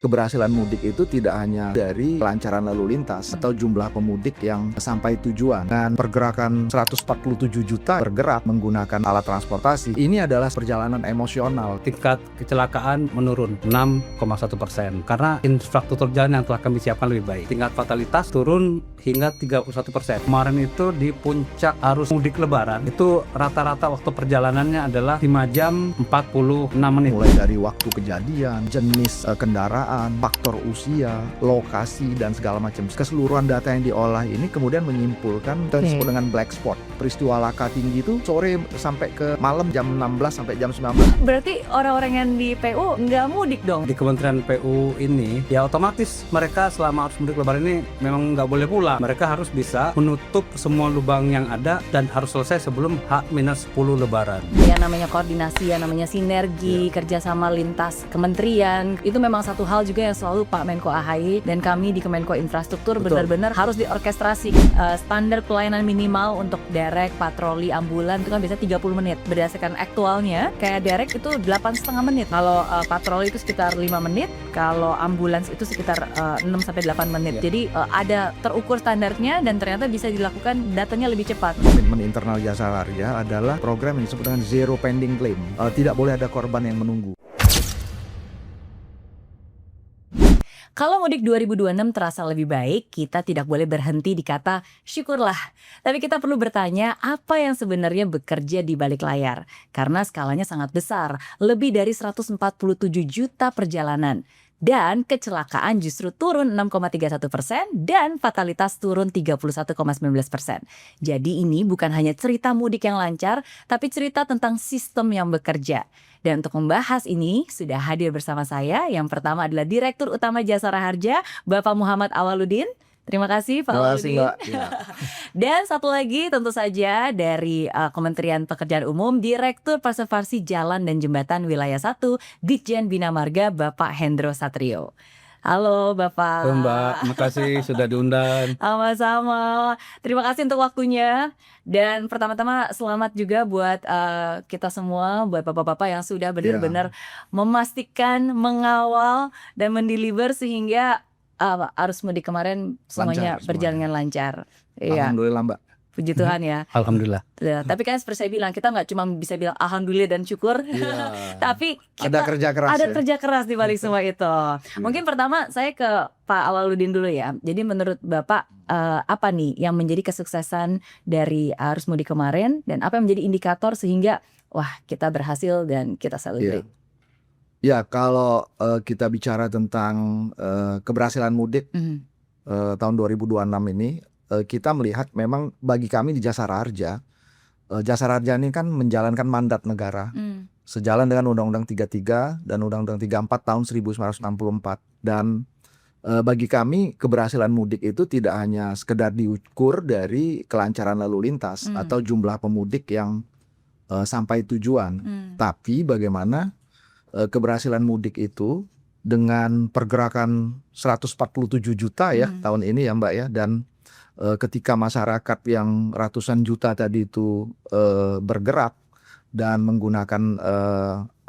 Keberhasilan mudik itu tidak hanya dari kelancaran lalu lintas atau jumlah pemudik yang sampai tujuan. Dan pergerakan 147 juta bergerak menggunakan alat transportasi, ini adalah perjalanan emosional. Tingkat kecelakaan menurun 6,1% karena infrastruktur jalan yang telah kami siapkan lebih baik. Tingkat fatalitas turun hingga 31%. Kemarin itu di puncak arus mudik lebaran, itu rata-rata waktu perjalanannya adalah 5 jam 46 menit. Mulai dari waktu kejadian, jenis kendaraan, faktor usia, lokasi, dan segala macam. Keseluruhan data yang diolah ini kemudian menyimpulkan yang disebut dengan black spot. Peristiwa laka tinggi itu sore sampai ke malam jam 16 sampai jam 19. Berarti orang-orang yang di PU nggak mudik dong? Di Kementerian PU ini, ya otomatis mereka selama arus mudik lebaran ini memang nggak boleh pulang. Mereka harus bisa menutup semua lubang yang ada dan harus selesai sebelum H-10 lebaran. Yang namanya koordinasi, yang namanya sinergi, kerjasama lintas kementerian, itu memang satu hal juga yang selalu Pak Menko AHY dan kami di Kemenko Infrastruktur benar-benar harus diorkestrasi. Standar pelayanan minimal untuk derek, patroli, ambulan itu kan biasa 30 menit. Berdasarkan aktualnya, kayak derek itu 8,5 menit. Kalau patroli itu sekitar 5 menit, kalau ambulans itu sekitar 6-8 menit. Jadi ada terukur standarnya dan ternyata bisa dilakukan datanya lebih cepat. Komitmen internal Jasa Marga adalah program yang disebut dengan zero pending claim. Tidak boleh ada korban yang menunggu. Kalau mudik 2026 terasa lebih baik, kita tidak boleh berhenti di kata syukurlah. Tapi kita perlu bertanya apa yang sebenarnya bekerja di balik layar. Karena skalanya sangat besar, lebih dari 147 juta perjalanan. Dan kecelakaan justru turun 6,31% dan fatalitas turun 31,19%. Jadi ini bukan hanya cerita mudik yang lancar, tapi cerita tentang sistem yang bekerja. Dan untuk membahas ini sudah hadir bersama saya. Yang pertama adalah Direktur Utama Jasara Harja, Bapak Muhammad Awaludin. Terima kasih Pak Awaludin. Terima kasih Mbak. Dan satu lagi tentu saja dari Kementerian Pekerjaan Umum, Direktur Preservasi Jalan dan Jembatan Wilayah 1, Ditjen Bina Marga, Bapak Hendro Satrio. Halo Bapak. Halo Mbak, makasih sudah diundang. Sama-sama. Terima kasih untuk waktunya. Dan pertama-tama selamat juga buat kita semua, buat bapak-bapak yang sudah benar-benar memastikan, mengawal, dan mendeliver sehingga arus mudik kemarin semuanya berjalan dengan lancar. Iya. Alhamdulillah Mbak. Puji Tuhan ya. Alhamdulillah. Ya, tapi kan seperti saya bilang, kita nggak cuma bisa bilang alhamdulillah dan syukur, tapi kita Ada kerja keras. ada kerja keras di balik semua itu. Mungkin pertama saya ke Pak Awaludin dulu ya. Jadi menurut Bapak apa nih yang menjadi kesuksesan dari arus mudik kemarin dan apa yang menjadi indikator sehingga wah kita berhasil dan kita celebrate. Ya, kalau kita bicara tentang keberhasilan mudik tahun 2026 ini, kita melihat memang bagi kami di Jasara Harja, Jasara Harja ini kan menjalankan mandat negara sejalan dengan Undang-Undang 33 dan Undang-Undang 34 tahun 1964. Dan bagi kami keberhasilan mudik itu tidak hanya sekedar diukur dari kelancaran lalu lintas atau jumlah pemudik yang sampai tujuan, tapi bagaimana keberhasilan mudik itu dengan pergerakan 147 juta ya tahun ini ya Mbak ya, dan ketika masyarakat yang ratusan juta tadi itu bergerak dan menggunakan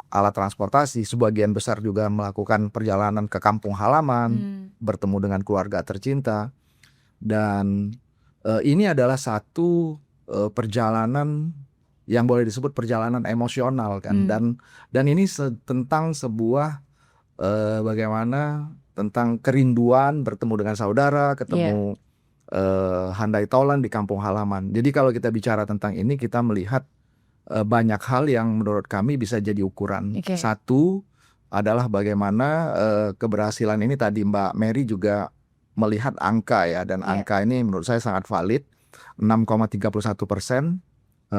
alat transportasi, sebagian besar juga melakukan perjalanan ke kampung halaman, bertemu dengan keluarga tercinta, dan ini adalah satu perjalanan yang boleh disebut perjalanan emosional kan, dan ini tentang sebuah bagaimana tentang kerinduan bertemu dengan saudara, ketemu handai taulan di kampung halaman. Jadi kalau kita bicara tentang ini, kita melihat banyak hal yang menurut kami bisa jadi ukuran. Satu adalah bagaimana keberhasilan ini, tadi Mbak Mary juga melihat angka ya, dan angka ini menurut saya sangat valid. 6,31%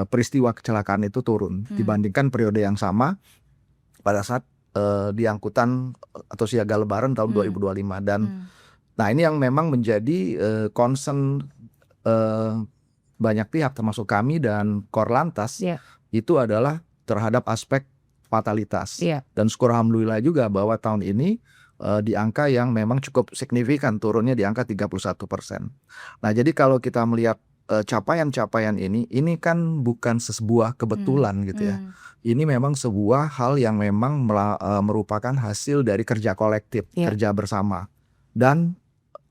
peristiwa kecelakaan itu turun dibandingkan periode yang sama pada saat di angkutan atau siaga lebaran tahun 2025. Dan nah ini yang memang menjadi concern banyak pihak termasuk kami dan Korlantas, itu adalah terhadap aspek fatalitas. Dan syukur alhamdulillah juga bahwa tahun ini di angka yang memang cukup signifikan, turunnya di angka 31%. Nah jadi kalau kita melihat capaian-capaian ini kan bukan sebuah kebetulan gitu ya. Ini memang sebuah hal yang memang merupakan hasil dari kerja kolektif, kerja bersama. Dan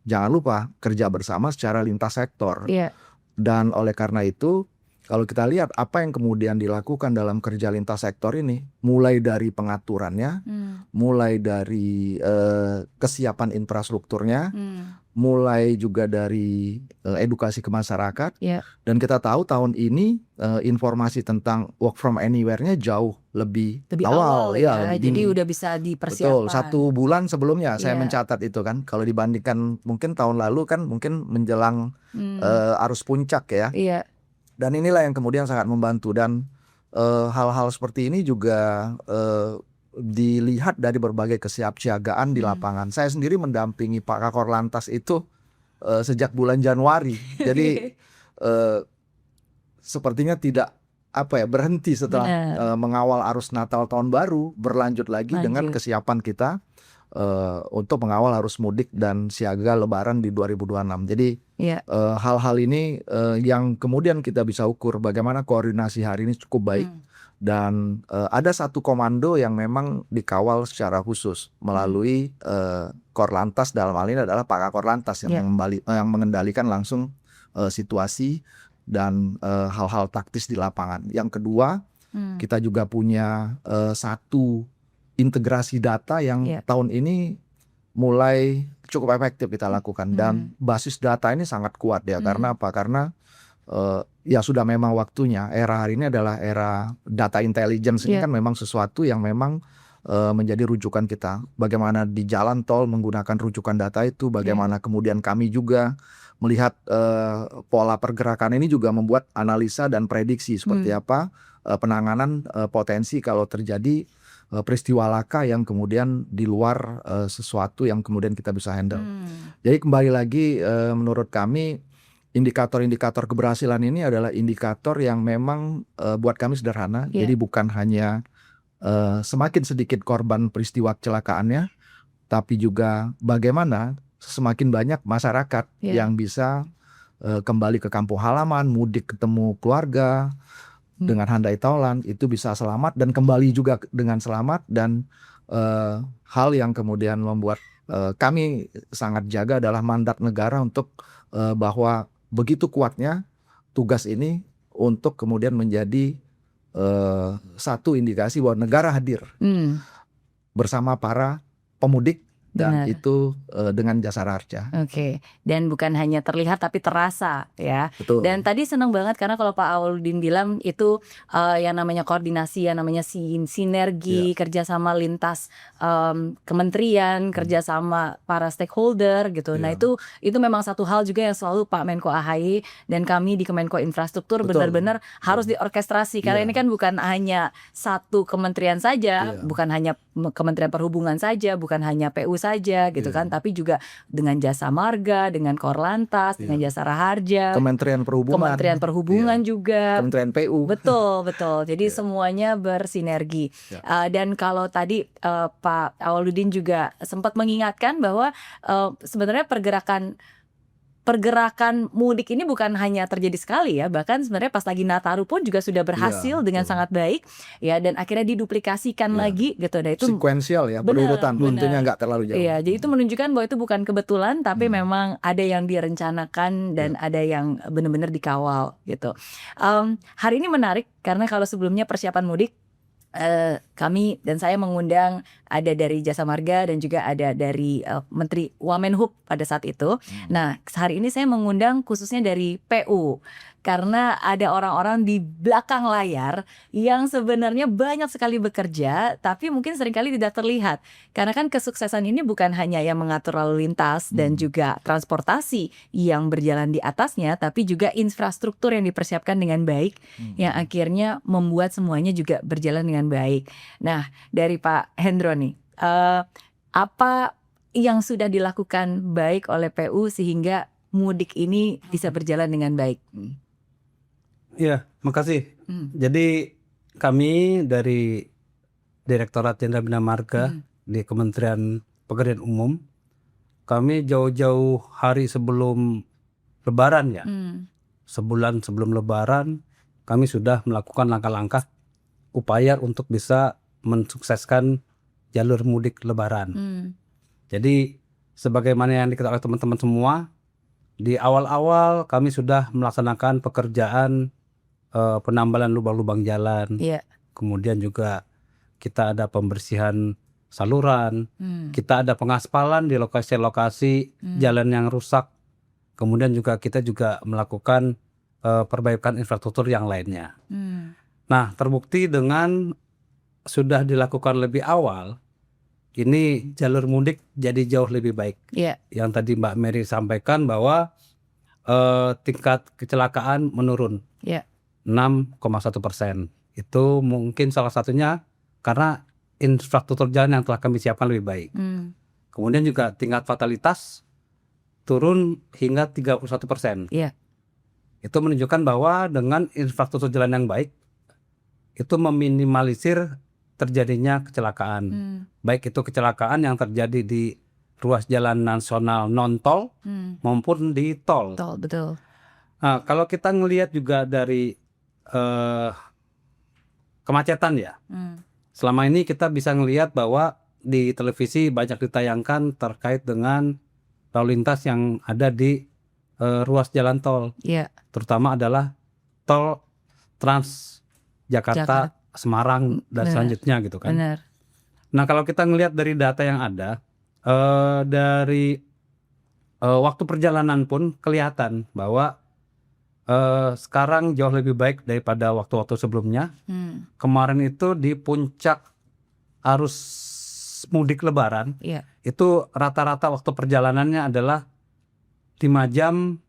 jangan lupa kerja bersama secara lintas sektor. Dan oleh karena itu kalau kita lihat apa yang kemudian dilakukan dalam kerja lintas sektor ini, mulai dari pengaturannya, mulai dari kesiapan infrastrukturnya, mulai juga dari edukasi ke masyarakat. Dan kita tahu tahun ini informasi tentang work from anywhere-nya jauh lebih awal ya. Jadi udah bisa dipersiapkan. Betul, 1 bulan sebelumnya saya mencatat itu kan. Kalau dibandingkan mungkin tahun lalu kan mungkin menjelang arus puncak ya. Dan inilah yang kemudian sangat membantu, dan hal-hal seperti ini juga dilihat dari berbagai kesiapsiagaan di lapangan. Saya sendiri mendampingi Pak Kakor Lantas itu sejak bulan Januari. Jadi sepertinya tidak berhenti setelah mengawal arus Natal tahun baru, berlanjut lagi dengan kesiapan kita untuk mengawal arus mudik dan siaga Lebaran di 2026. Jadi hal-hal ini yang kemudian kita bisa ukur bagaimana koordinasi hari ini cukup baik. Dan ada satu komando yang memang dikawal secara khusus melalui Korlantas, dalam hal ini adalah Pak Kakor Lantas yang mengendalikan langsung situasi dan hal-hal taktis di lapangan. Yang kedua, kita juga punya satu integrasi data yang tahun ini mulai cukup efektif kita lakukan, dan basis data ini sangat kuat ya. Karena apa? Karena ya sudah memang waktunya. Era hari ini adalah era data intelligence. Ini kan memang sesuatu yang memang menjadi rujukan kita. Bagaimana di jalan tol menggunakan rujukan data itu, bagaimana kemudian kami juga melihat pola pergerakan ini, juga membuat analisa dan prediksi seperti apa penanganan potensi kalau terjadi peristiwa laka yang kemudian di luar sesuatu yang kemudian kita bisa handle. Jadi kembali lagi menurut kami indikator-indikator keberhasilan ini adalah indikator yang memang buat kami sederhana. Jadi bukan hanya semakin sedikit korban peristiwa kecelakaannya, tapi juga bagaimana semakin banyak masyarakat yang bisa kembali ke kampung halaman, mudik ketemu keluarga dengan handai taulan, itu bisa selamat dan kembali juga dengan selamat. Dan hal yang kemudian membuat kami sangat jaga adalah mandat negara untuk bahwa begitu kuatnya tugas ini untuk kemudian menjadi satu indikasi bahwa negara hadir bersama para pemudik, dan itu dengan jasa harja. Dan bukan hanya terlihat tapi terasa ya. Betul. Dan tadi senang banget karena kalau Pak Awaludin bilang itu yang namanya koordinasi, yang namanya sinergi, kerjasama lintas kementerian, kerjasama para stakeholder gitu. Nah itu memang satu hal juga yang selalu Pak Menko AHY dan kami di Kemenko Infrastruktur benar-benar harus diorkestrasi. Karena ini kan bukan hanya satu kementerian saja, bukan hanya Kementerian Perhubungan saja, bukan hanya PU saja gitu kan, tapi juga dengan Jasa Marga, dengan Korlantas, dengan Jasa Raharja, Kementerian Perhubungan juga, Kementerian PU. Betul. Jadi semuanya bersinergi. Dan kalau tadi Pak Awaludin juga sempat mengingatkan bahwa sebenarnya pergerakan mudik ini bukan hanya terjadi sekali ya, bahkan sebenarnya pas lagi Nataru pun juga sudah berhasil dengan sangat baik ya, dan akhirnya diduplikasikan lagi gitu. Nah itu sekuensial ya, berurutan, tentunya nggak terlalu jauh. Jadi itu menunjukkan bahwa itu bukan kebetulan, tapi memang ada yang direncanakan dan ada yang benar-benar dikawal gitu. Hari ini menarik karena kalau sebelumnya persiapan mudik kami dan saya mengundang ada dari Jasa Marga dan juga ada dari Menteri Wamenhub pada saat itu. Nah hari ini saya mengundang khususnya dari PU karena ada orang-orang di belakang layar yang sebenarnya banyak sekali bekerja tapi mungkin seringkali tidak terlihat. Karena kan kesuksesan ini bukan hanya yang mengatur lalu lintas dan juga transportasi yang berjalan di atasnya, tapi juga infrastruktur yang dipersiapkan dengan baik yang akhirnya membuat semuanya juga berjalan dengan baik. Nah dari Pak Hendro nih, apa yang sudah dilakukan baik oleh PU sehingga mudik ini bisa berjalan dengan baik? Ya, makasih. Jadi kami dari Direktorat Jenderal Bina Marga di Kementerian Pekerjaan Umum, kami jauh-jauh hari sebelum Lebaran ya, sebulan sebelum Lebaran kami sudah melakukan langkah-langkah upaya untuk bisa mensukseskan jalur mudik Lebaran. Jadi sebagaimana yang diketahui oleh teman-teman semua, di awal-awal kami sudah melaksanakan pekerjaan penambalan lubang-lubang jalan. Kemudian juga kita ada pembersihan saluran, kita ada pengaspalan di lokasi-lokasi jalan yang rusak. Kemudian juga kita juga melakukan perbaikan infrastruktur yang lainnya. Nah, terbukti dengan sudah dilakukan lebih awal, ini jalur mudik jadi jauh lebih baik. Yang tadi Mbak Mary sampaikan bahwa tingkat kecelakaan menurun 6,1%. Itu mungkin salah satunya karena infrastruktur jalan yang telah kami siapkan lebih baik. Kemudian juga tingkat fatalitas turun hingga 31%. Itu menunjukkan bahwa dengan infrastruktur jalan yang baik, itu meminimalisir terjadinya kecelakaan. Baik itu kecelakaan yang terjadi di ruas jalan nasional non-tol maupun di tol. Betul. Nah, kalau kita ngelihat juga dari kemacetan ya, selama ini kita bisa ngelihat bahwa di televisi banyak ditayangkan terkait dengan lalu lintas yang ada di ruas jalan tol, terutama adalah tol Trans Jakarta, Semarang dan selanjutnya gitu kan. Nah, kalau kita ngelihat dari data yang ada, dari waktu perjalanan pun kelihatan bahwa sekarang jauh lebih baik daripada waktu-waktu sebelumnya. Kemarin itu di puncak arus mudik Lebaran, itu rata-rata waktu perjalanannya adalah 5 jam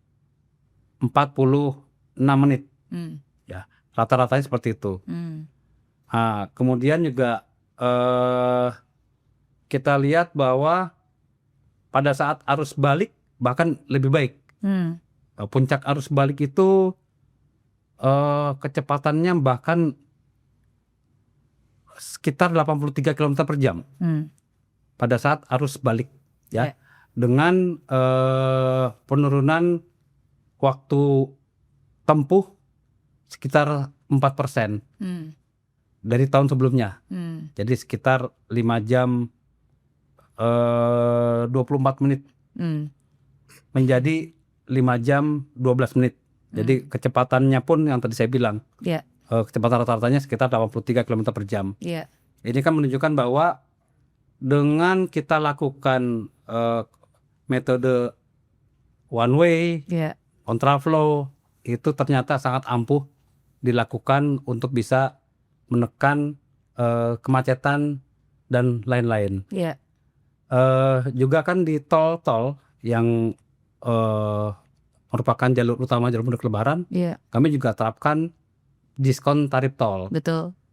46 menit. Ya, rata-ratanya seperti itu. Nah, kemudian juga kita lihat bahwa pada saat arus balik bahkan lebih baik. Puncak arus balik itu kecepatannya bahkan sekitar 83 km per jam pada saat arus balik, ya, dengan penurunan waktu tempuh sekitar 4% dari tahun sebelumnya. Jadi sekitar 5 jam 24 menit menjadi 5 jam 12 menit. Jadi kecepatannya pun yang tadi saya bilang, kecepatan rata-ratanya sekitar 83 km per jam. Ini kan menunjukkan bahwa dengan kita lakukan metode one way, kontraflow, itu ternyata sangat ampuh dilakukan untuk bisa menekan kemacetan dan lain-lain. Juga kan di tol-tol yang merupakan jalur utama jalur mudik Lebaran, kami juga terapkan diskon tarif tol.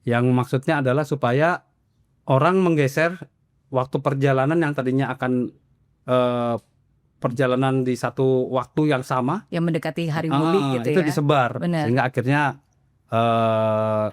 Yang maksudnya adalah supaya orang menggeser waktu perjalanan yang tadinya akan perjalanan di satu waktu yang sama, yang mendekati hari mudik gitu itu ya. disebar. Sehingga akhirnya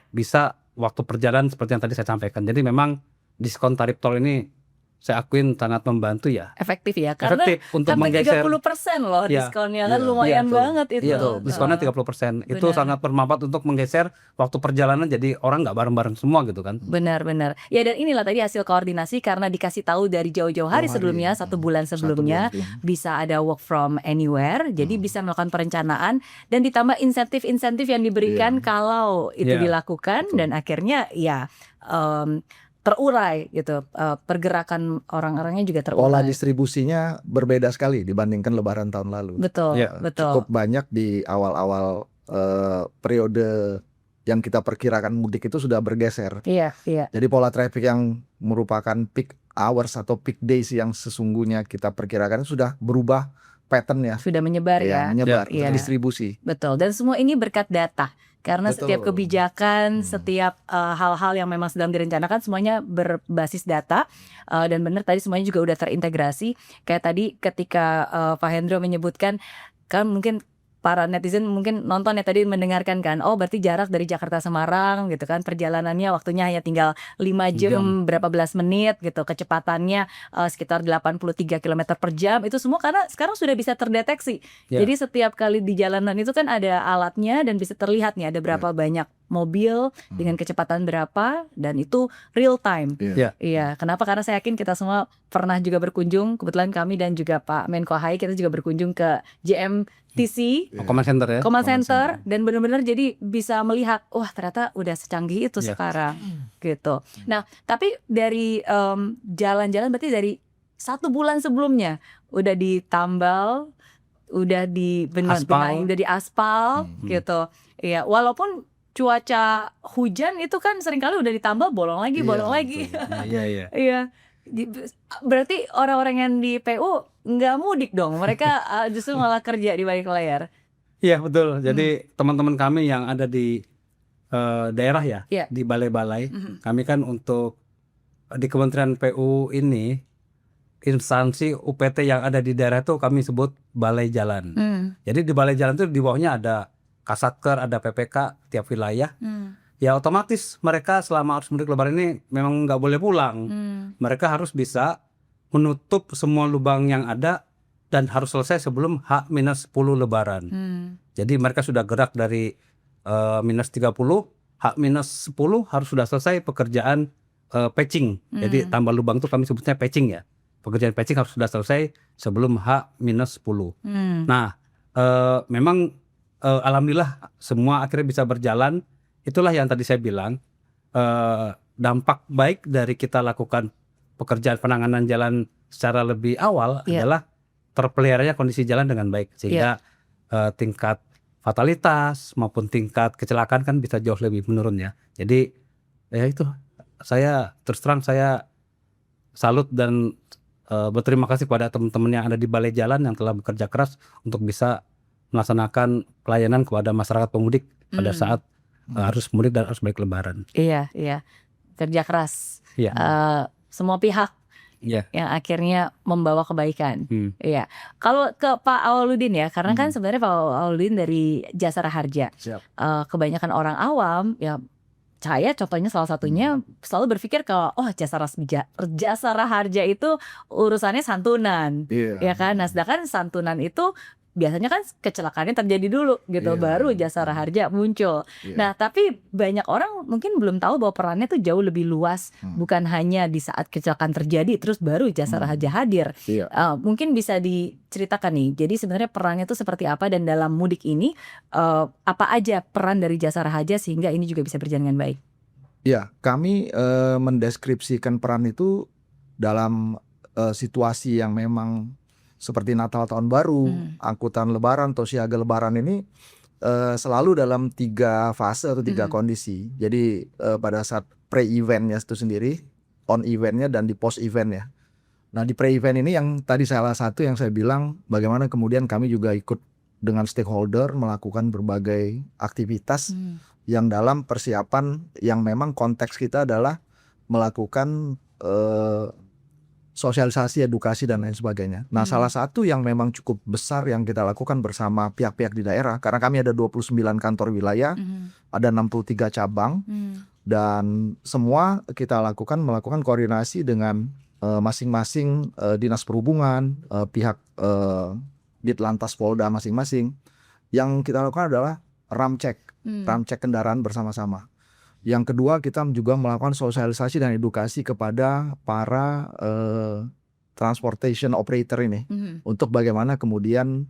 bisa waktu perjalanan seperti yang tadi saya sampaikan. Jadi memang diskon tarif tol ini saya akuin sangat membantu ya. Efektif ya, karena untuk menggeser 30% loh diskonnya kan lumayan banget itu. Diskonnya 30%. Itu sangat bermanfaat untuk menggeser waktu perjalanan jadi orang nggak bareng-bareng semua gitu kan. Benar. Ya, dan inilah tadi hasil koordinasi karena dikasih tahu dari jauh-jauh hari sebelumnya, 1 bulan sebelumnya, bisa ada work from anywhere, jadi bisa melakukan perencanaan dan ditambah insentif-insentif yang diberikan kalau itu dilakukan dan akhirnya ya terurai gitu, pergerakan orang-orangnya juga terurai. Pola distribusinya berbeda sekali dibandingkan Lebaran tahun lalu. Betul. Cukup banyak di awal-awal periode yang kita perkirakan mudik itu sudah bergeser. Jadi pola traffic yang merupakan peak hours atau peak days yang sesungguhnya kita perkirakan sudah berubah pattern ya. Sudah menyebar ya. Menyebar, distribusi. Betul, dan semua ini berkat data. Karena setiap kebijakan, setiap hal-hal yang memang sedang direncanakan semuanya berbasis data, dan benar tadi semuanya juga udah terintegrasi. Kayak tadi ketika Pak Hendro menyebutkan kan mungkin para netizen mungkin nonton ya tadi mendengarkan kan, oh berarti jarak dari Jakarta Semarang gitu kan, perjalanannya waktunya hanya tinggal 5 jam berapa belas menit gitu, kecepatannya sekitar 83 km per jam, itu semua karena sekarang sudah bisa terdeteksi. Jadi setiap kali di jalanan itu kan ada alatnya dan bisa terlihat nih ada berapa banyak mobil dengan kecepatan berapa, dan itu real time. Iya, kenapa? Karena saya yakin kita semua pernah juga berkunjung, kebetulan kami dan juga Pak Menko HI kita juga berkunjung ke JMTC Command Center ya. Command Center, dan benar-benar jadi bisa melihat wah ternyata udah secanggih itu sekarang gitu. Nah, tapi dari jalan-jalan berarti dari 1 bulan sebelumnya udah ditambal, udah dibenahi, udah diaspal gitu. Iya, walaupun cuaca hujan itu kan seringkali udah ditambal bolong lagi. Iya. Iya. Berarti orang-orang yang di PU nggak mudik dong, mereka justru malah kerja di balik layar. Iya betul. Jadi teman-teman kami yang ada di daerah ya, di balai-balai, kami kan untuk di Kementerian PU ini instansi UPT yang ada di daerah itu kami sebut balai jalan. Jadi di balai jalan itu di bawahnya ada Kasatker, ada PPK tiap wilayah. Ya otomatis mereka selama arus mudik lebaran ini memang nggak boleh pulang. Mereka harus bisa menutup semua lubang yang ada dan harus selesai sebelum H-10 lebaran. Jadi mereka sudah gerak dari -30, H-10 harus sudah selesai pekerjaan patching. Jadi tambal lubang itu kami sebutnya patching ya. Pekerjaan patching harus sudah selesai sebelum H-10. Nah, memang alhamdulillah semua akhirnya bisa berjalan. Itulah yang tadi saya bilang, dampak baik dari kita lakukan pekerjaan penanganan jalan secara lebih awal adalah terpeliharanya kondisi jalan dengan baik, sehingga tingkat fatalitas maupun tingkat kecelakaan kan bisa jauh lebih menurun ya. Jadi ya itu, saya terus terang saya salut dan berterima kasih kepada teman-teman yang ada di balai jalan yang telah bekerja keras untuk bisa melaksanakan pelayanan kepada masyarakat pemudik pada saat arus mudik dan arus balik lebaran. Iya, kerja keras. Semua pihak yang akhirnya membawa kebaikan. Iya. Kalau ke Pak Awaludin ya, karena kan sebenarnya Pak Awaludin dari Jasara Harja. Kebanyakan orang awam ya, saya contohnya salah satunya selalu berpikir kalau Jasara Harja itu urusannya santunan, ya kan. Nah, sedangkan santunan itu biasanya kan kecelakaannya terjadi dulu gitu, baru Jasara Harja muncul. Nah, tapi banyak orang mungkin belum tahu bahwa perannya tuh jauh lebih luas, bukan hanya di saat kecelakaan terjadi terus baru Jasara Harja hadir. Mungkin bisa diceritakan nih, jadi sebenarnya perannya tuh seperti apa, dan dalam mudik ini apa aja peran dari Jasara Harja sehingga ini juga bisa berjalan dengan baik. Ya, kami mendeskripsikan peran itu dalam situasi yang memang seperti Natal Tahun Baru, angkutan Lebaran atau siaga Lebaran ini selalu dalam 3 fase atau 3 kondisi. Jadi pada saat pre-eventnya itu sendiri, on eventnya, dan di post eventnya. Nah, di pre-event ini yang tadi salah satu yang saya bilang, bagaimana kemudian kami juga ikut dengan stakeholder melakukan berbagai aktivitas yang dalam persiapan yang memang konteks kita adalah melakukan sosialisasi, edukasi, dan lain sebagainya. Nah, salah satu yang memang cukup besar yang kita lakukan bersama pihak-pihak di daerah, karena kami ada 29 kantor wilayah, ada 63 cabang, dan semua kita melakukan koordinasi dengan masing-masing dinas perhubungan, pihak Ditlantas Polda masing-masing. Yang kita lakukan adalah RAM check kendaraan bersama-sama. Yang kedua, kita juga melakukan sosialisasi dan edukasi kepada para transportation operator ini untuk bagaimana kemudian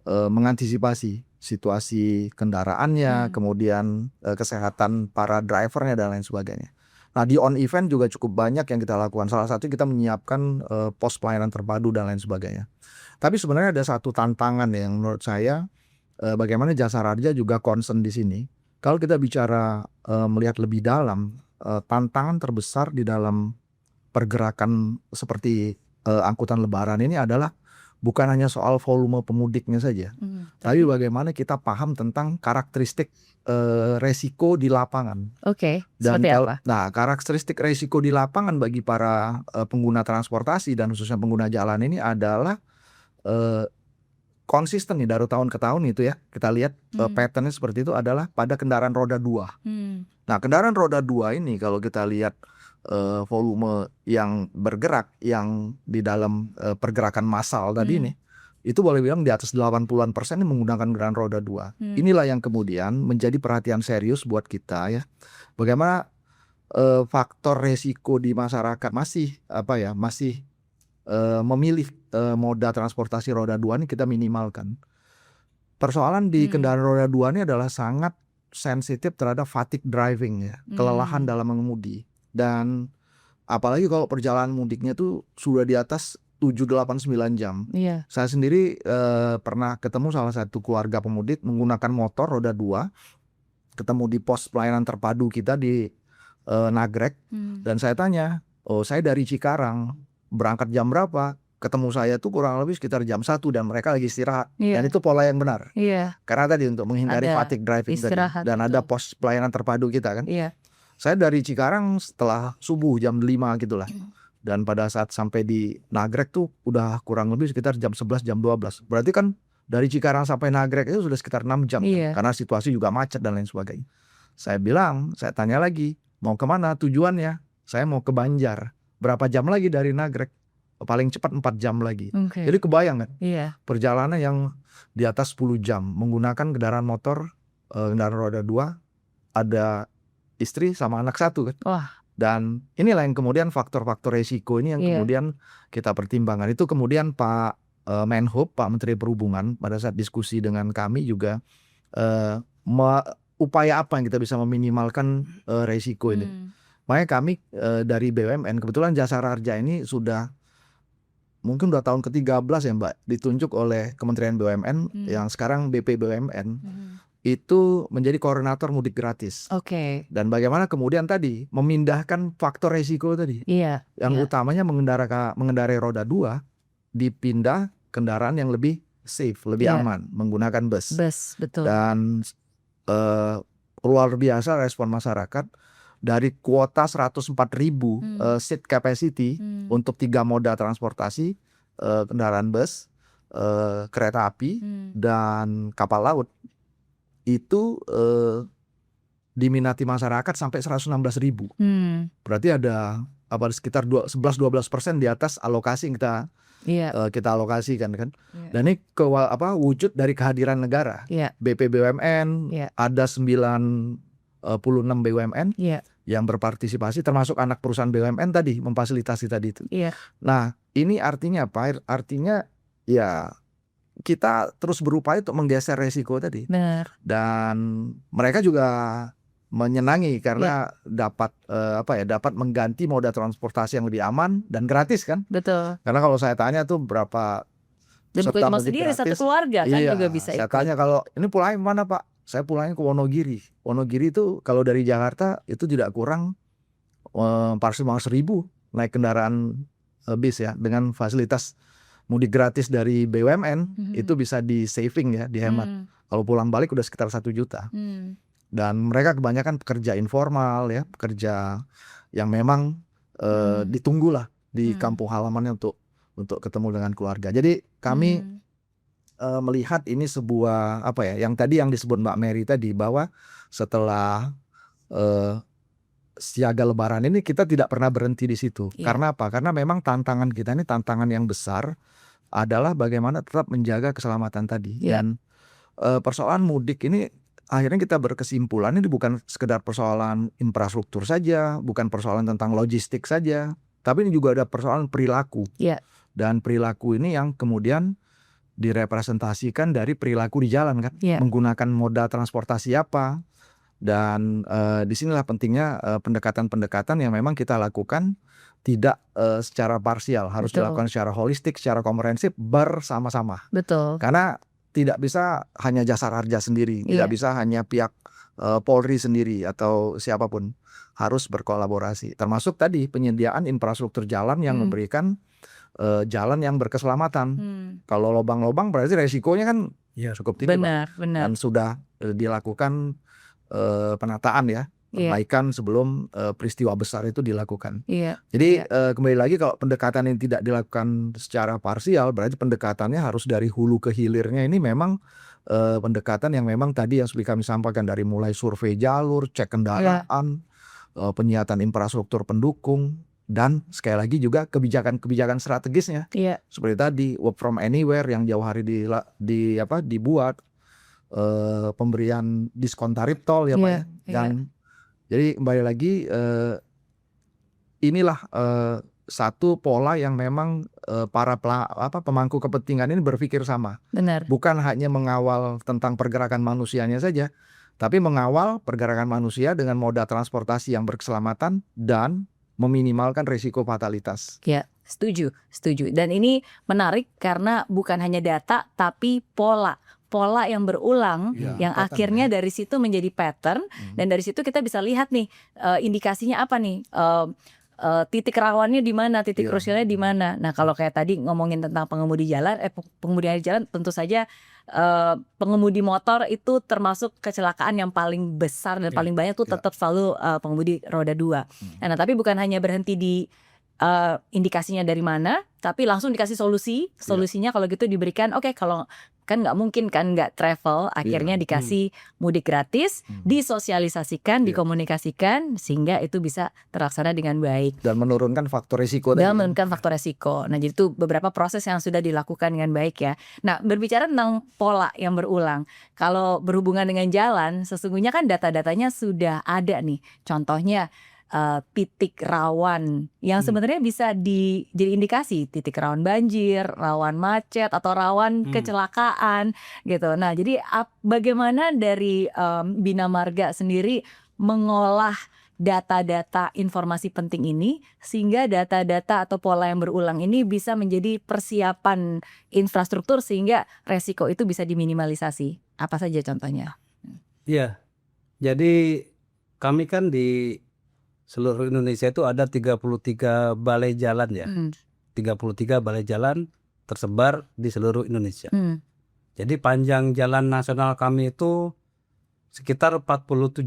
mengantisipasi situasi kendaraannya, kemudian kesehatan para drivernya dan lain sebagainya. Nah, di on event juga cukup banyak yang kita lakukan. Salah satu kita menyiapkan pos pelayanan terpadu dan lain sebagainya. Tapi sebenarnya ada satu tantangan yang menurut saya bagaimana Jasara Harja juga concern di sini. Kalau kita bicara melihat lebih dalam, tantangan terbesar di dalam pergerakan seperti angkutan Lebaran ini adalah bukan hanya soal volume pemudiknya saja, tapi bagaimana kita paham tentang karakteristik resiko di lapangan. Seperti apa? Nah, karakteristik resiko di lapangan bagi para pengguna transportasi dan khususnya pengguna jalan ini adalah konsisten nih dari tahun ke tahun itu ya, kita lihat patternnya seperti itu adalah pada kendaraan roda 2. Nah, kendaraan roda 2 ini kalau kita lihat volume yang bergerak yang di dalam pergerakan massal tadi nih, itu boleh bilang di atas 80% ini menggunakan kendaraan roda 2. Inilah yang kemudian menjadi perhatian serius buat kita ya. Bagaimana faktor resiko di masyarakat masih memilih moda transportasi roda 2 ini kita minimalkan. Persoalan di kendaraan roda 2 ini adalah sangat sensitif terhadap fatigue driving ya, kelelahan dalam mengemudi. Dan apalagi kalau perjalanan mudiknya tuh sudah di atas 7, 8, 9 jam. Saya sendiri pernah ketemu salah satu keluarga pemudik menggunakan motor roda 2, ketemu di pos pelayanan terpadu kita di Nagrek, dan saya tanya, saya dari Cikarang, berangkat jam berapa? Ketemu saya tuh kurang lebih sekitar jam 1 dan mereka lagi istirahat. Dan itu pola yang benar. Karena tadi untuk menghindari fatigue driving tadi. Dan ada pos pelayanan terpadu kita kan. Saya dari Cikarang setelah subuh jam 5 gitulah. Dan pada saat sampai di Nagrek tuh udah kurang lebih sekitar jam 11, jam 12. Berarti kan dari Cikarang sampai Nagrek itu sudah sekitar 6 jam. Karena situasi juga macet dan lain sebagainya. Saya tanya lagi, mau kemana tujuannya? Saya mau ke Banjar. Berapa jam lagi dari Nagrek? Paling cepat 4 jam lagi. Jadi kebayang kan? Perjalanan yang di atas 10 jam menggunakan kendaraan motor, kendaraan roda 2, ada istri sama anak 1 kan? Dan inilah yang kemudian faktor-faktor resiko ini yang kemudian kita pertimbangkan. Itu kemudian Pak Menhub, Pak Menteri Perhubungan pada saat diskusi dengan kami juga upaya apa yang kita bisa meminimalkan resiko ini. Makanya kami dari BUMN, kebetulan Jasa Raharja ini mungkin udah tahun ke-13 ya Mbak, ditunjuk oleh Kementerian BUMN yang sekarang BP BUMN itu menjadi koordinator mudik gratis. Dan bagaimana kemudian tadi memindahkan faktor resiko tadi. Yang utamanya mengendarai roda 2 dipindah kendaraan yang lebih safe, lebih aman menggunakan bus. Betul. Dan luar biasa respon masyarakat. Dari kuota 104.000 seat capacity untuk 3 moda transportasi, kendaraan bus, kereta api, dan kapal laut, itu diminati masyarakat sampai 116.000. Berarti ada sekitar 11-12% di atas alokasi yang kita alokasikan kan. Dan ini wujud dari kehadiran negara. BP BUMN, ada 96 BUMN yang berpartisipasi, termasuk anak perusahaan BUMN tadi memfasilitasi tadi itu. Nah, ini artinya apa? Artinya ya kita terus berupaya untuk menggeser resiko tadi. Dan mereka juga menyenangi karena dapat mengganti moda transportasi yang lebih aman dan gratis kan. Betul. Karena kalau saya tanya tuh berapa dan bukan cuma sendiri, satu keluarga kan juga bisa ikut. Saya tanya kalau ini pulangnya mana Pak? Saya pulangnya ke Wonogiri. Wonogiri itu kalau dari Jakarta itu tidak kurang 1.000 naik kendaraan bis ya, dengan fasilitas mudik gratis dari BUMN itu bisa di saving ya, dihemat. Kalau pulang balik udah sekitar 1 juta. Dan mereka kebanyakan pekerja informal ya, pekerja yang memang ditunggulah di kampung halamannya untuk ketemu dengan keluarga. Jadi kami melihat ini sebuah yang tadi yang disebut Mbak Mary tadi, bahwa setelah siaga lebaran ini kita tidak pernah berhenti di situ. Karena apa? Karena memang tantangan kita ini tantangan yang besar adalah bagaimana tetap menjaga keselamatan tadi. Dan persoalan mudik ini akhirnya kita berkesimpulan ini bukan sekedar persoalan infrastruktur saja, bukan persoalan tentang logistik saja, tapi ini juga ada persoalan perilaku. Dan perilaku ini yang kemudian direpresentasikan dari perilaku di jalan kan, menggunakan moda transportasi apa. Dan disinilah pentingnya pendekatan-pendekatan yang memang kita lakukan tidak secara parsial, harus dilakukan secara holistik, secara komprehensif bersama-sama. Karena tidak bisa hanya Jasa Raharja sendiri, tidak bisa hanya pihak Polri sendiri atau siapapun, harus berkolaborasi. Termasuk tadi penyediaan infrastruktur jalan yang memberikan jalan yang berkeselamatan. Kalau lubang-lubang berarti resikonya kan cukup tinggi. Benar. Dan sudah dilakukan penataan ya, perbaikan sebelum peristiwa besar itu dilakukan. Iya. Jadi kembali lagi, kalau pendekatan yang tidak dilakukan secara parsial, berarti pendekatannya harus dari hulu ke hilirnya. Ini memang pendekatan yang memang tadi yang seperti kami sampaikan, dari mulai survei jalur, cek kendaraan, penyiapan infrastruktur pendukung, dan sekali lagi juga kebijakan strategisnya. Iya. Seperti tadi work from anywhere yang jauh hari dibuat, pemberian diskon tarif tol ya Pak ya. Dan jadi kembali lagi, inilah satu pola yang memang para pemangku kepentingan ini berpikir sama. Benar. Bukan hanya mengawal tentang pergerakan manusianya saja, tapi mengawal pergerakan manusia dengan moda transportasi yang berkeselamatan dan meminimalkan risiko fatalitas. Ya, setuju. Dan ini menarik karena bukan hanya data tapi pola yang berulang, yang akhirnya dari situ menjadi pattern, dan dari situ kita bisa lihat nih indikasinya apa nih, titik rawannya di mana, titik krusialnya di mana. Nah, kalau kayak tadi ngomongin tentang pengemudi jalan, pengemudi jalan tentu saja pengemudi motor itu termasuk kecelakaan yang paling besar dan paling banyak tuh tetap selalu pengemudi roda 2. Nah, tapi bukan hanya berhenti di indikasinya dari mana, tapi langsung dikasih solusinya kalau gitu diberikan. Oke, kalau kan nggak mungkin kan nggak travel, akhirnya dikasih mudik gratis, disosialisasikan, dikomunikasikan sehingga itu bisa terlaksana dengan baik dan menurunkan faktor risiko. Nah, jadi itu beberapa proses yang sudah dilakukan dengan baik ya. Nah, berbicara tentang pola yang berulang, kalau berhubungan dengan jalan, sesungguhnya kan data-datanya sudah ada nih. Contohnya titik rawan yang sebenarnya bisa jadi indikasi, titik rawan banjir, rawan macet, atau rawan kecelakaan gitu. Nah, jadi bagaimana dari Bina Marga sendiri mengolah data-data informasi penting ini sehingga data-data atau pola yang berulang ini bisa menjadi persiapan infrastruktur sehingga resiko itu bisa diminimalisasi. Apa saja contohnya? Iya, jadi kami kan di seluruh Indonesia itu ada 33 balai jalan ya. 33 balai jalan tersebar di seluruh Indonesia. Jadi panjang jalan nasional kami itu sekitar 47.600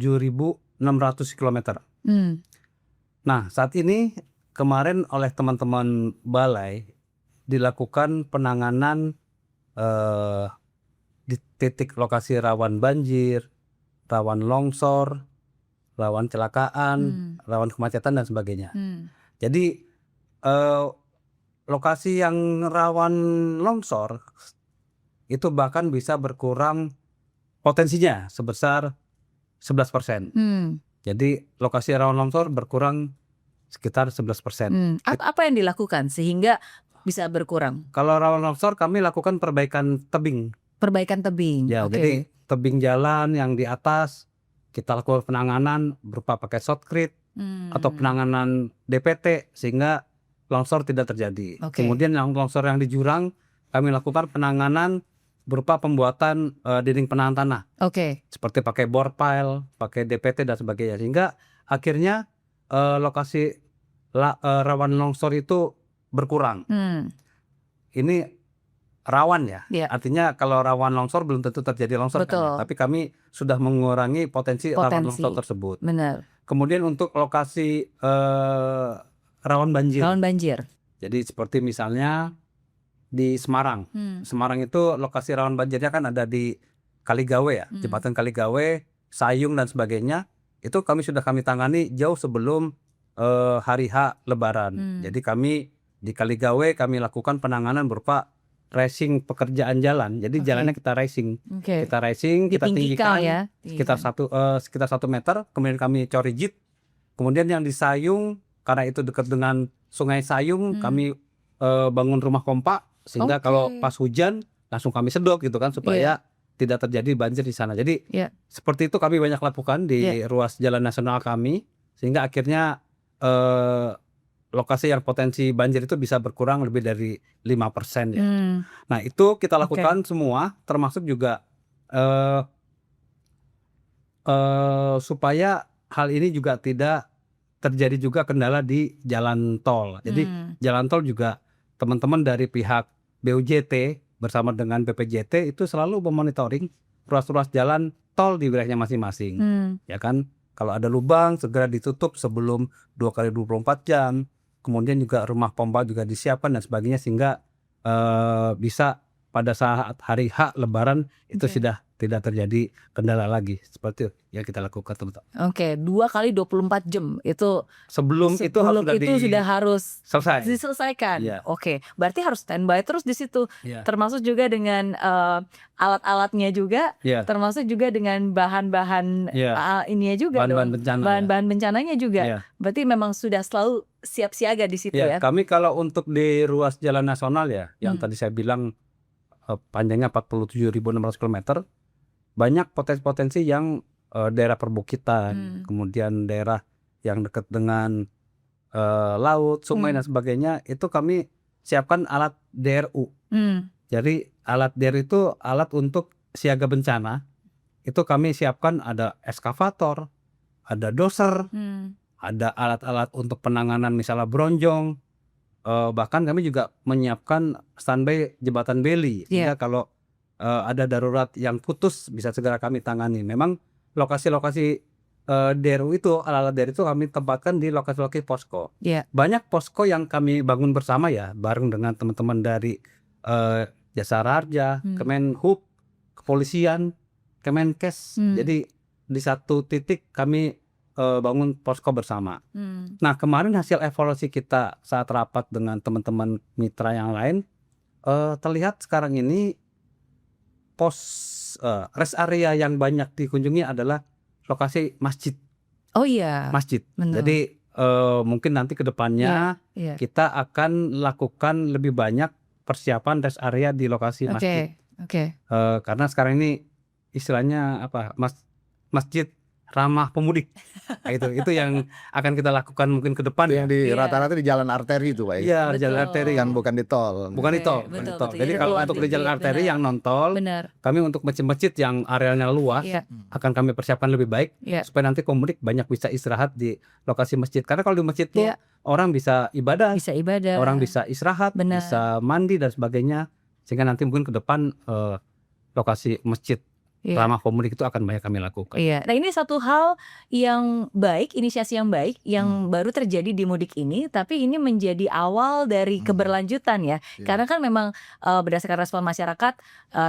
km. Nah, saat ini kemarin oleh teman-teman balai dilakukan penanganan di titik lokasi rawan banjir, rawan longsor, rawan kecelakaan, rawan kemacetan dan sebagainya. Jadi lokasi yang rawan longsor itu bahkan bisa berkurang potensinya sebesar 11%. Jadi lokasi rawan longsor berkurang sekitar 11%. Apa yang dilakukan sehingga bisa berkurang? Kalau rawan longsor kami lakukan perbaikan tebing. Ya, jadi tebing jalan yang di atas kita lakukan penanganan berupa pakai shotcrete atau penanganan DPT sehingga longsor tidak terjadi. Kemudian yang longsor yang di jurang kami lakukan penanganan berupa pembuatan dinding penahan tanah. Seperti pakai bore pile, pakai DPT dan sebagainya, sehingga akhirnya lokasi rawan longsor itu berkurang. Ini rawan ya. Artinya kalau rawan longsor belum tentu terjadi longsor kan, tapi kami sudah mengurangi potensi rawan longsor tersebut. Benar. Kemudian untuk lokasi rawan banjir. Jadi seperti misalnya di Semarang. Semarang itu lokasi rawan banjirnya kan ada di Kaligawe ya, jembatan Kaligawe, Sayung dan sebagainya. Itu kami tangani jauh sebelum hari H Lebaran. Jadi kami di Kaligawe kami lakukan penanganan berupa racing pekerjaan jalan. Jadi jalannya kita racing. Kita tinggikan ya. Sekitar 1 meter. Kemudian kami cor rigid. Kemudian yang di Sayung, karena itu dekat dengan Sungai Sayung, kami bangun rumah pompa sehingga kalau pas hujan langsung kami sedot gitu kan, supaya tidak terjadi banjir di sana. Jadi seperti itu kami banyak lakukan di ruas jalan nasional kami, sehingga akhirnya lokasi yang potensi banjir itu bisa berkurang lebih dari 5% ya. Nah, itu kita lakukan semua, termasuk juga supaya hal ini juga tidak terjadi juga kendala di jalan tol. Jadi jalan tol juga teman-teman dari pihak BUJT bersama dengan BPJT itu selalu memonitoring ruas-ruas jalan tol di wilayahnya masing-masing. Ya kan? Kalau ada lubang segera ditutup sebelum 2 kali 24 jam. Kemudian juga rumah pompa juga disiapkan dan sebagainya sehingga bisa pada saat hari H Lebaran itu Oke. sudah tidak terjadi kendala lagi. Seperti yang kita lakukan teman-teman. Oke, 2 kali 24 jam itu Sebelum itu harus sudah harus selesai. diselesaikan. Iya. Oke, berarti harus standby terus di situ. Iya. Termasuk juga dengan alat-alatnya juga, Iya. termasuk juga dengan bahan-bahan Iya. ininya juga Bahan-bahan dong. bencana, Bahan-bahan bencananya juga. Iya. Berarti memang sudah selalu siap siaga di situ Ya, ya. kami kalau untuk di ruas jalan nasional ya, yang tadi saya bilang panjangnya 47.600 km, banyak potensi-potensi yang daerah perbukitan, kemudian daerah yang dekat dengan laut, sungai dan sebagainya, itu kami siapkan alat DRU. Jadi alat DRU itu alat untuk siaga bencana. Itu kami siapkan ada eskavator, ada doser, ada alat-alat untuk penanganan misalnya bronjong. Bahkan kami juga menyiapkan standby jembatan beli sehingga kalau ada darurat yang putus bisa segera kami tangani. Memang lokasi-lokasi DRU itu, alat-alat DRU itu kami tempatkan di lokasi-lokasi posko. Banyak posko yang kami bangun bersama ya, bareng dengan teman-teman dari Jasa Raharja, Kemenhub, Kepolisian, Kemenkes. Jadi di satu titik kami bangun posko bersama. Nah, kemarin hasil evaluasi kita saat rapat dengan teman-teman mitra yang lain, terlihat sekarang ini rest area yang banyak dikunjungi adalah lokasi masjid. Oh iya. Masjid. Benar. Jadi mungkin nanti ke depannya kita akan lakukan lebih banyak persiapan rest area di lokasi masjid. Karena sekarang ini istilahnya apa? Masjid ramah pemudik. Nah, itu yang akan kita lakukan mungkin ke depan. Itu yang di rata-rata di jalan arteri itu, Pak. Iya, di jalan arteri kan bukan di tol. Bukan di tol. Betul. Jadi kalau untuk di jalan arteri yang non tol, kami untuk masjid-masjid yang arealnya luas akan kami persiapkan lebih baik supaya nanti pemudik banyak bisa istirahat di lokasi masjid. Karena kalau di masjid tuh orang bisa ibadah, orang bisa istirahat, bisa mandi dan sebagainya, sehingga nanti mungkin ke depan lokasi masjid ramah pemudik itu akan banyak kami lakukan. Nah, ini satu hal yang baik, inisiasi yang baik yang baru terjadi di mudik ini, tapi ini menjadi awal dari keberlanjutan ya. Karena kan memang berdasarkan respon masyarakat,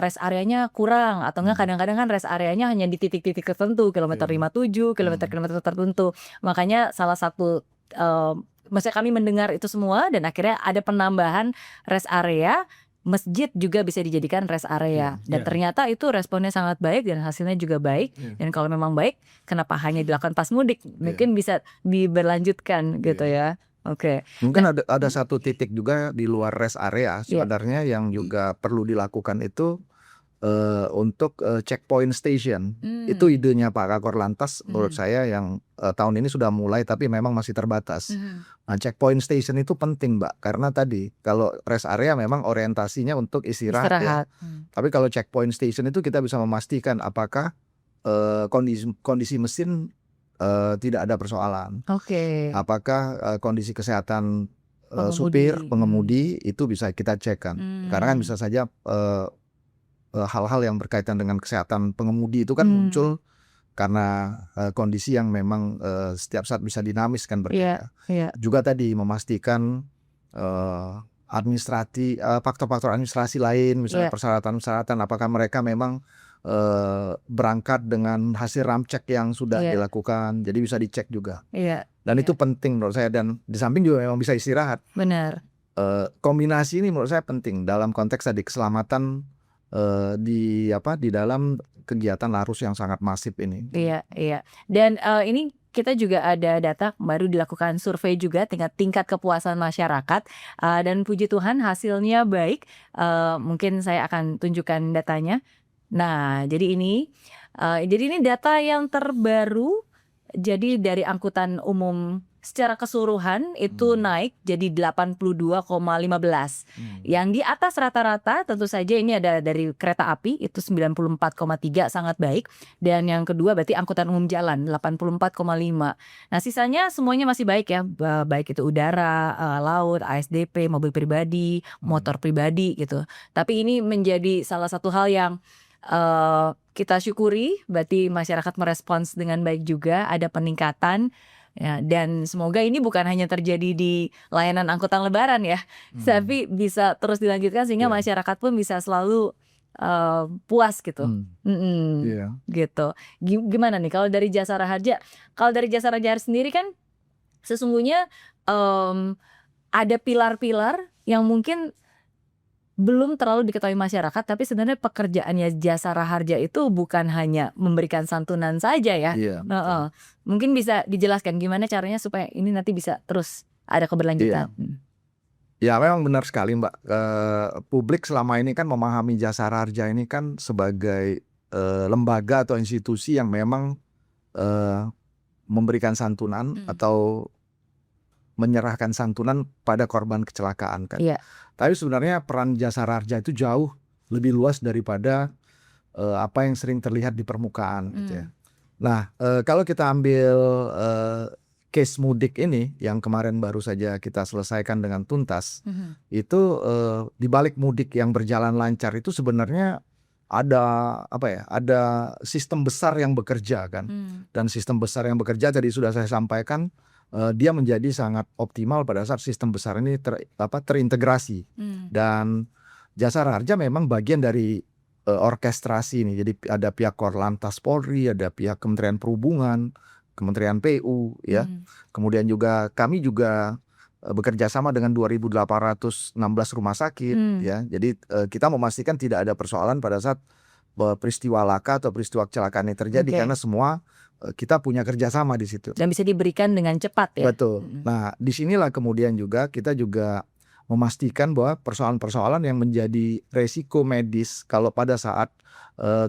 rest areanya kurang atau enggak kadang-kadang kan rest areanya hanya di titik-titik tertentu, kilometer 57, kilometer tertentu. Makanya salah satu maksudnya kami mendengar itu semua dan akhirnya ada penambahan rest area. Masjid juga bisa dijadikan rest area dan ternyata itu responnya sangat baik dan hasilnya juga baik. Dan kalau memang baik, kenapa hanya dilakukan pas mudik? Mungkin bisa diberlanjutkan gitu ya. Mungkin ada satu titik juga di luar rest area sebenarnya yang juga perlu dilakukan itu untuk checkpoint station. Itu idenya Pak Kakor Lantas menurut saya yang tahun ini sudah mulai tapi memang masih terbatas. Nah, checkpoint station itu penting, Mbak, karena tadi kalau rest area memang orientasinya untuk istirahat. Ya. Tapi kalau checkpoint station itu kita bisa memastikan apakah kondisi mesin tidak ada persoalan. Apakah kondisi kesehatan supir, pengemudi itu bisa kita cek kan. Karena kan bisa saja hal-hal yang berkaitan dengan kesehatan pengemudi itu kan muncul karena kondisi yang memang setiap saat bisa dinamis kan berbeda. Juga tadi memastikan faktor-faktor administrasi lain, misalnya persyaratan-persyaratan apakah mereka memang berangkat dengan hasil ramcek yang sudah dilakukan, jadi bisa dicek juga. Dan itu penting menurut saya, dan di samping juga memang bisa istirahat. Benar. Kombinasi ini menurut saya penting dalam konteks tadi keselamatan di dalam kegiatan arus yang sangat masif ini. Dan ini kita juga ada data baru dilakukan survei juga tingkat kepuasan masyarakat dan puji Tuhan hasilnya baik. Mungkin saya akan tunjukkan datanya. Nah, jadi ini data yang terbaru. Jadi dari angkutan umum secara keseluruhan itu naik jadi 82,15. Yang di atas rata-rata tentu saja ini ada dari kereta api itu 94,3 sangat baik. Dan yang kedua berarti angkutan umum jalan 84,5. Nah, sisanya semuanya masih baik ya. Baik itu udara, laut, ASDP, mobil pribadi, motor pribadi gitu. Tapi ini menjadi salah satu hal yang kita syukuri, berarti masyarakat merespons dengan baik juga, ada peningkatan. Ya, dan semoga ini bukan hanya terjadi di layanan angkutan lebaran ya, tapi bisa terus dilanjutkan sehingga masyarakat pun bisa selalu puas gitu. Gitu. Gimana nih kalau dari Jasara Harja? Kalau dari Jasara Harja sendiri kan sesungguhnya ada pilar-pilar yang mungkin belum terlalu diketahui masyarakat, tapi sebenarnya pekerjaannya Jasara Harja itu bukan hanya memberikan santunan saja ya. Mungkin bisa dijelaskan gimana caranya supaya ini nanti bisa terus ada keberlanjutan. Ya memang benar sekali Mbak. Publik selama ini kan memahami Jasara Harja ini kan sebagai lembaga atau institusi yang memang memberikan santunan atau menyerahkan santunan pada korban kecelakaan kan. Tapi sebenarnya peran Jasara Harja itu jauh lebih luas daripada apa yang sering terlihat di permukaan gitu ya. Nah, kalau kita ambil case mudik ini yang kemarin baru saja kita selesaikan dengan tuntas, itu di balik mudik yang berjalan lancar itu sebenarnya ada ada sistem besar yang bekerja kan. Dan sistem besar yang bekerja tadi sudah saya sampaikan, dia menjadi sangat optimal pada saat sistem besar ini terintegrasi. Dan Jasara Harja memang bagian dari orkestrasi ini. Jadi ada pihak Korlantas Polri, ada pihak Kementerian Perhubungan, Kementerian PU ya. Kemudian juga kami juga bekerja sama dengan 2.816 rumah sakit ya. Jadi kita memastikan tidak ada persoalan pada saat peristiwa laka atau peristiwa kecelakaan ini terjadi karena semua kita punya kerjasama di situ. Dan bisa diberikan dengan cepat ya. Betul. Nah, disinilah kemudian juga kita juga memastikan bahwa persoalan-persoalan yang menjadi resiko medis kalau pada saat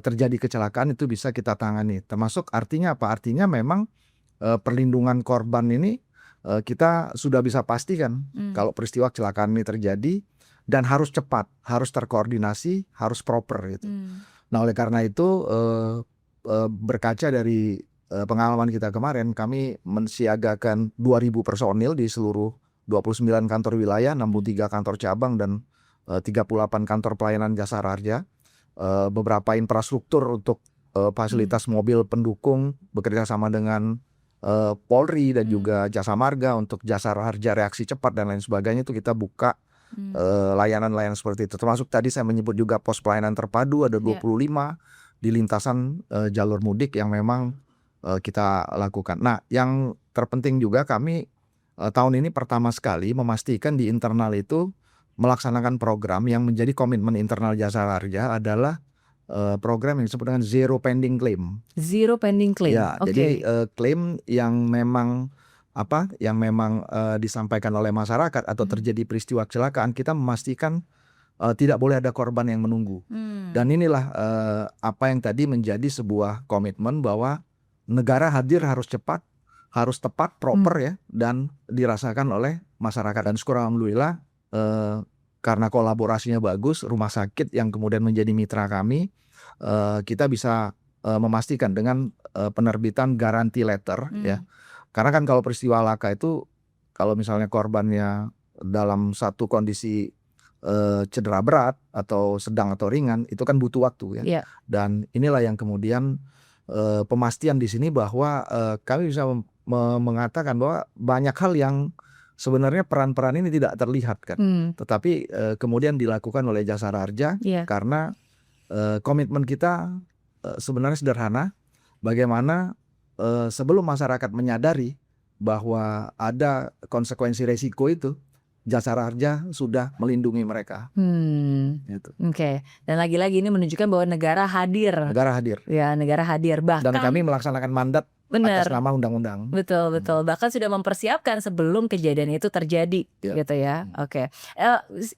terjadi kecelakaan itu bisa kita tangani. Termasuk artinya apa? Artinya memang perlindungan korban ini kita sudah bisa pastikan kalau peristiwa kecelakaan ini terjadi dan harus cepat, harus terkoordinasi, harus proper gitu. Nah, oleh karena itu berkaca dari pengalaman kita kemarin, kami mensiagakan 2.000 personil di seluruh 29 kantor wilayah, 63 kantor cabang dan 38 kantor pelayanan Jasara Harja. Beberapa infrastruktur untuk fasilitas mobil pendukung bekerja sama dengan Polri dan juga Jasa Marga untuk Jasara Harja reaksi cepat dan lain sebagainya, itu kita buka layanan-layanan seperti itu. Termasuk tadi saya menyebut juga pos pelayanan terpadu ada 25 di lintasan jalur mudik yang memang kita lakukan. Nah, yang terpenting juga kami tahun ini pertama sekali memastikan di internal itu melaksanakan program yang menjadi komitmen internal Jasara Harja adalah program yang disebut dengan Zero Pending Claim. Zero Pending Claim. Ya, jadi klaim yang memang disampaikan oleh masyarakat atau terjadi peristiwa kecelakaan, kita memastikan tidak boleh ada korban yang menunggu. Dan inilah apa yang tadi menjadi sebuah komitmen bahwa negara hadir harus cepat, harus tepat, proper ya, dan dirasakan oleh masyarakat. Dan syukur alhamdulillah karena kolaborasinya bagus, rumah sakit yang kemudian menjadi mitra kami, kita bisa memastikan dengan penerbitan garanti letter ya. Karena kan kalau peristiwa laka itu, kalau misalnya korbannya dalam satu kondisi cedera berat atau sedang atau ringan, itu kan butuh waktu ya. Dan inilah yang kemudian pemastian di sini bahwa kami bisa mengatakan bahwa banyak hal yang sebenarnya peran-peran ini tidak terlihat kan, tetapi kemudian dilakukan oleh Jasara Harja karena komitmen kita sebenarnya sederhana. Bagaimana sebelum masyarakat menyadari bahwa ada konsekuensi resiko itu, Jasara Harja sudah melindungi mereka. Gitu. Dan lagi-lagi ini menunjukkan bahwa negara hadir. Negara hadir. Ya, negara hadir. Bahkan dan kami melaksanakan mandat atas nama undang-undang. Betul. Bahkan sudah mempersiapkan sebelum kejadian itu terjadi, gitu ya.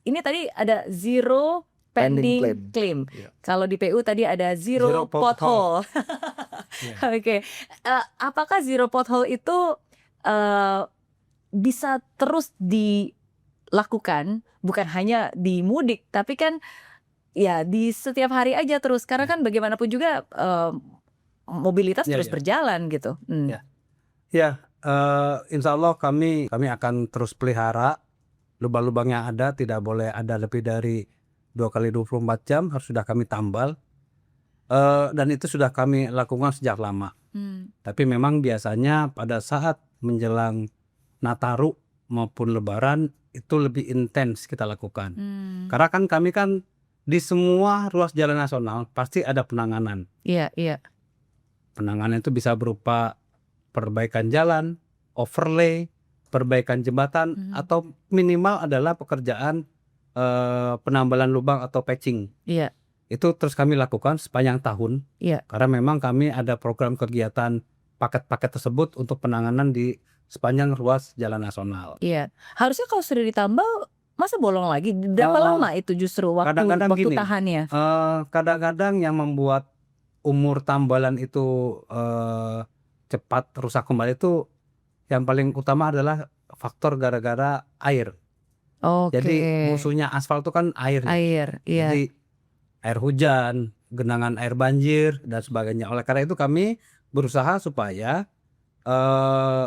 Ini tadi ada zero pending claim. Kalau di PU tadi ada zero pothole. Apakah zero pothole itu bisa terus dilakukan bukan hanya di mudik, tapi kan ya di setiap hari aja terus, karena kan bagaimanapun juga mobilitas terus berjalan gitu. Insya Allah kami akan terus pelihara lubang-lubang yang ada, tidak boleh ada lebih dari 2 kali 24 jam, harus sudah kami tambal. Dan itu sudah kami lakukan sejak lama. Tapi memang biasanya pada saat menjelang Nataru maupun Lebaran itu lebih intens kita lakukan. Karena kan kami kan di semua ruas jalan nasional pasti ada penanganan. Iya. Penanganan itu bisa berupa perbaikan jalan, overlay, perbaikan jembatan, atau minimal adalah pekerjaan penambalan lubang atau patching. Iya. Itu terus kami lakukan sepanjang tahun. Iya. Karena memang kami ada program kegiatan paket-paket tersebut untuk penanganan di sepanjang ruas jalan nasional. Iya. Harusnya kalau sudah ditambal masa bolong lagi? Berapa lama itu justru waktu gini, tahannya? Kadang-kadang yang membuat umur tambalan itu cepat rusak kembali itu yang paling utama adalah faktor gara-gara air. Jadi musuhnya aspal itu kan air. Iya. Jadi air hujan, genangan air banjir dan sebagainya. Oleh karena itu kami berusaha supaya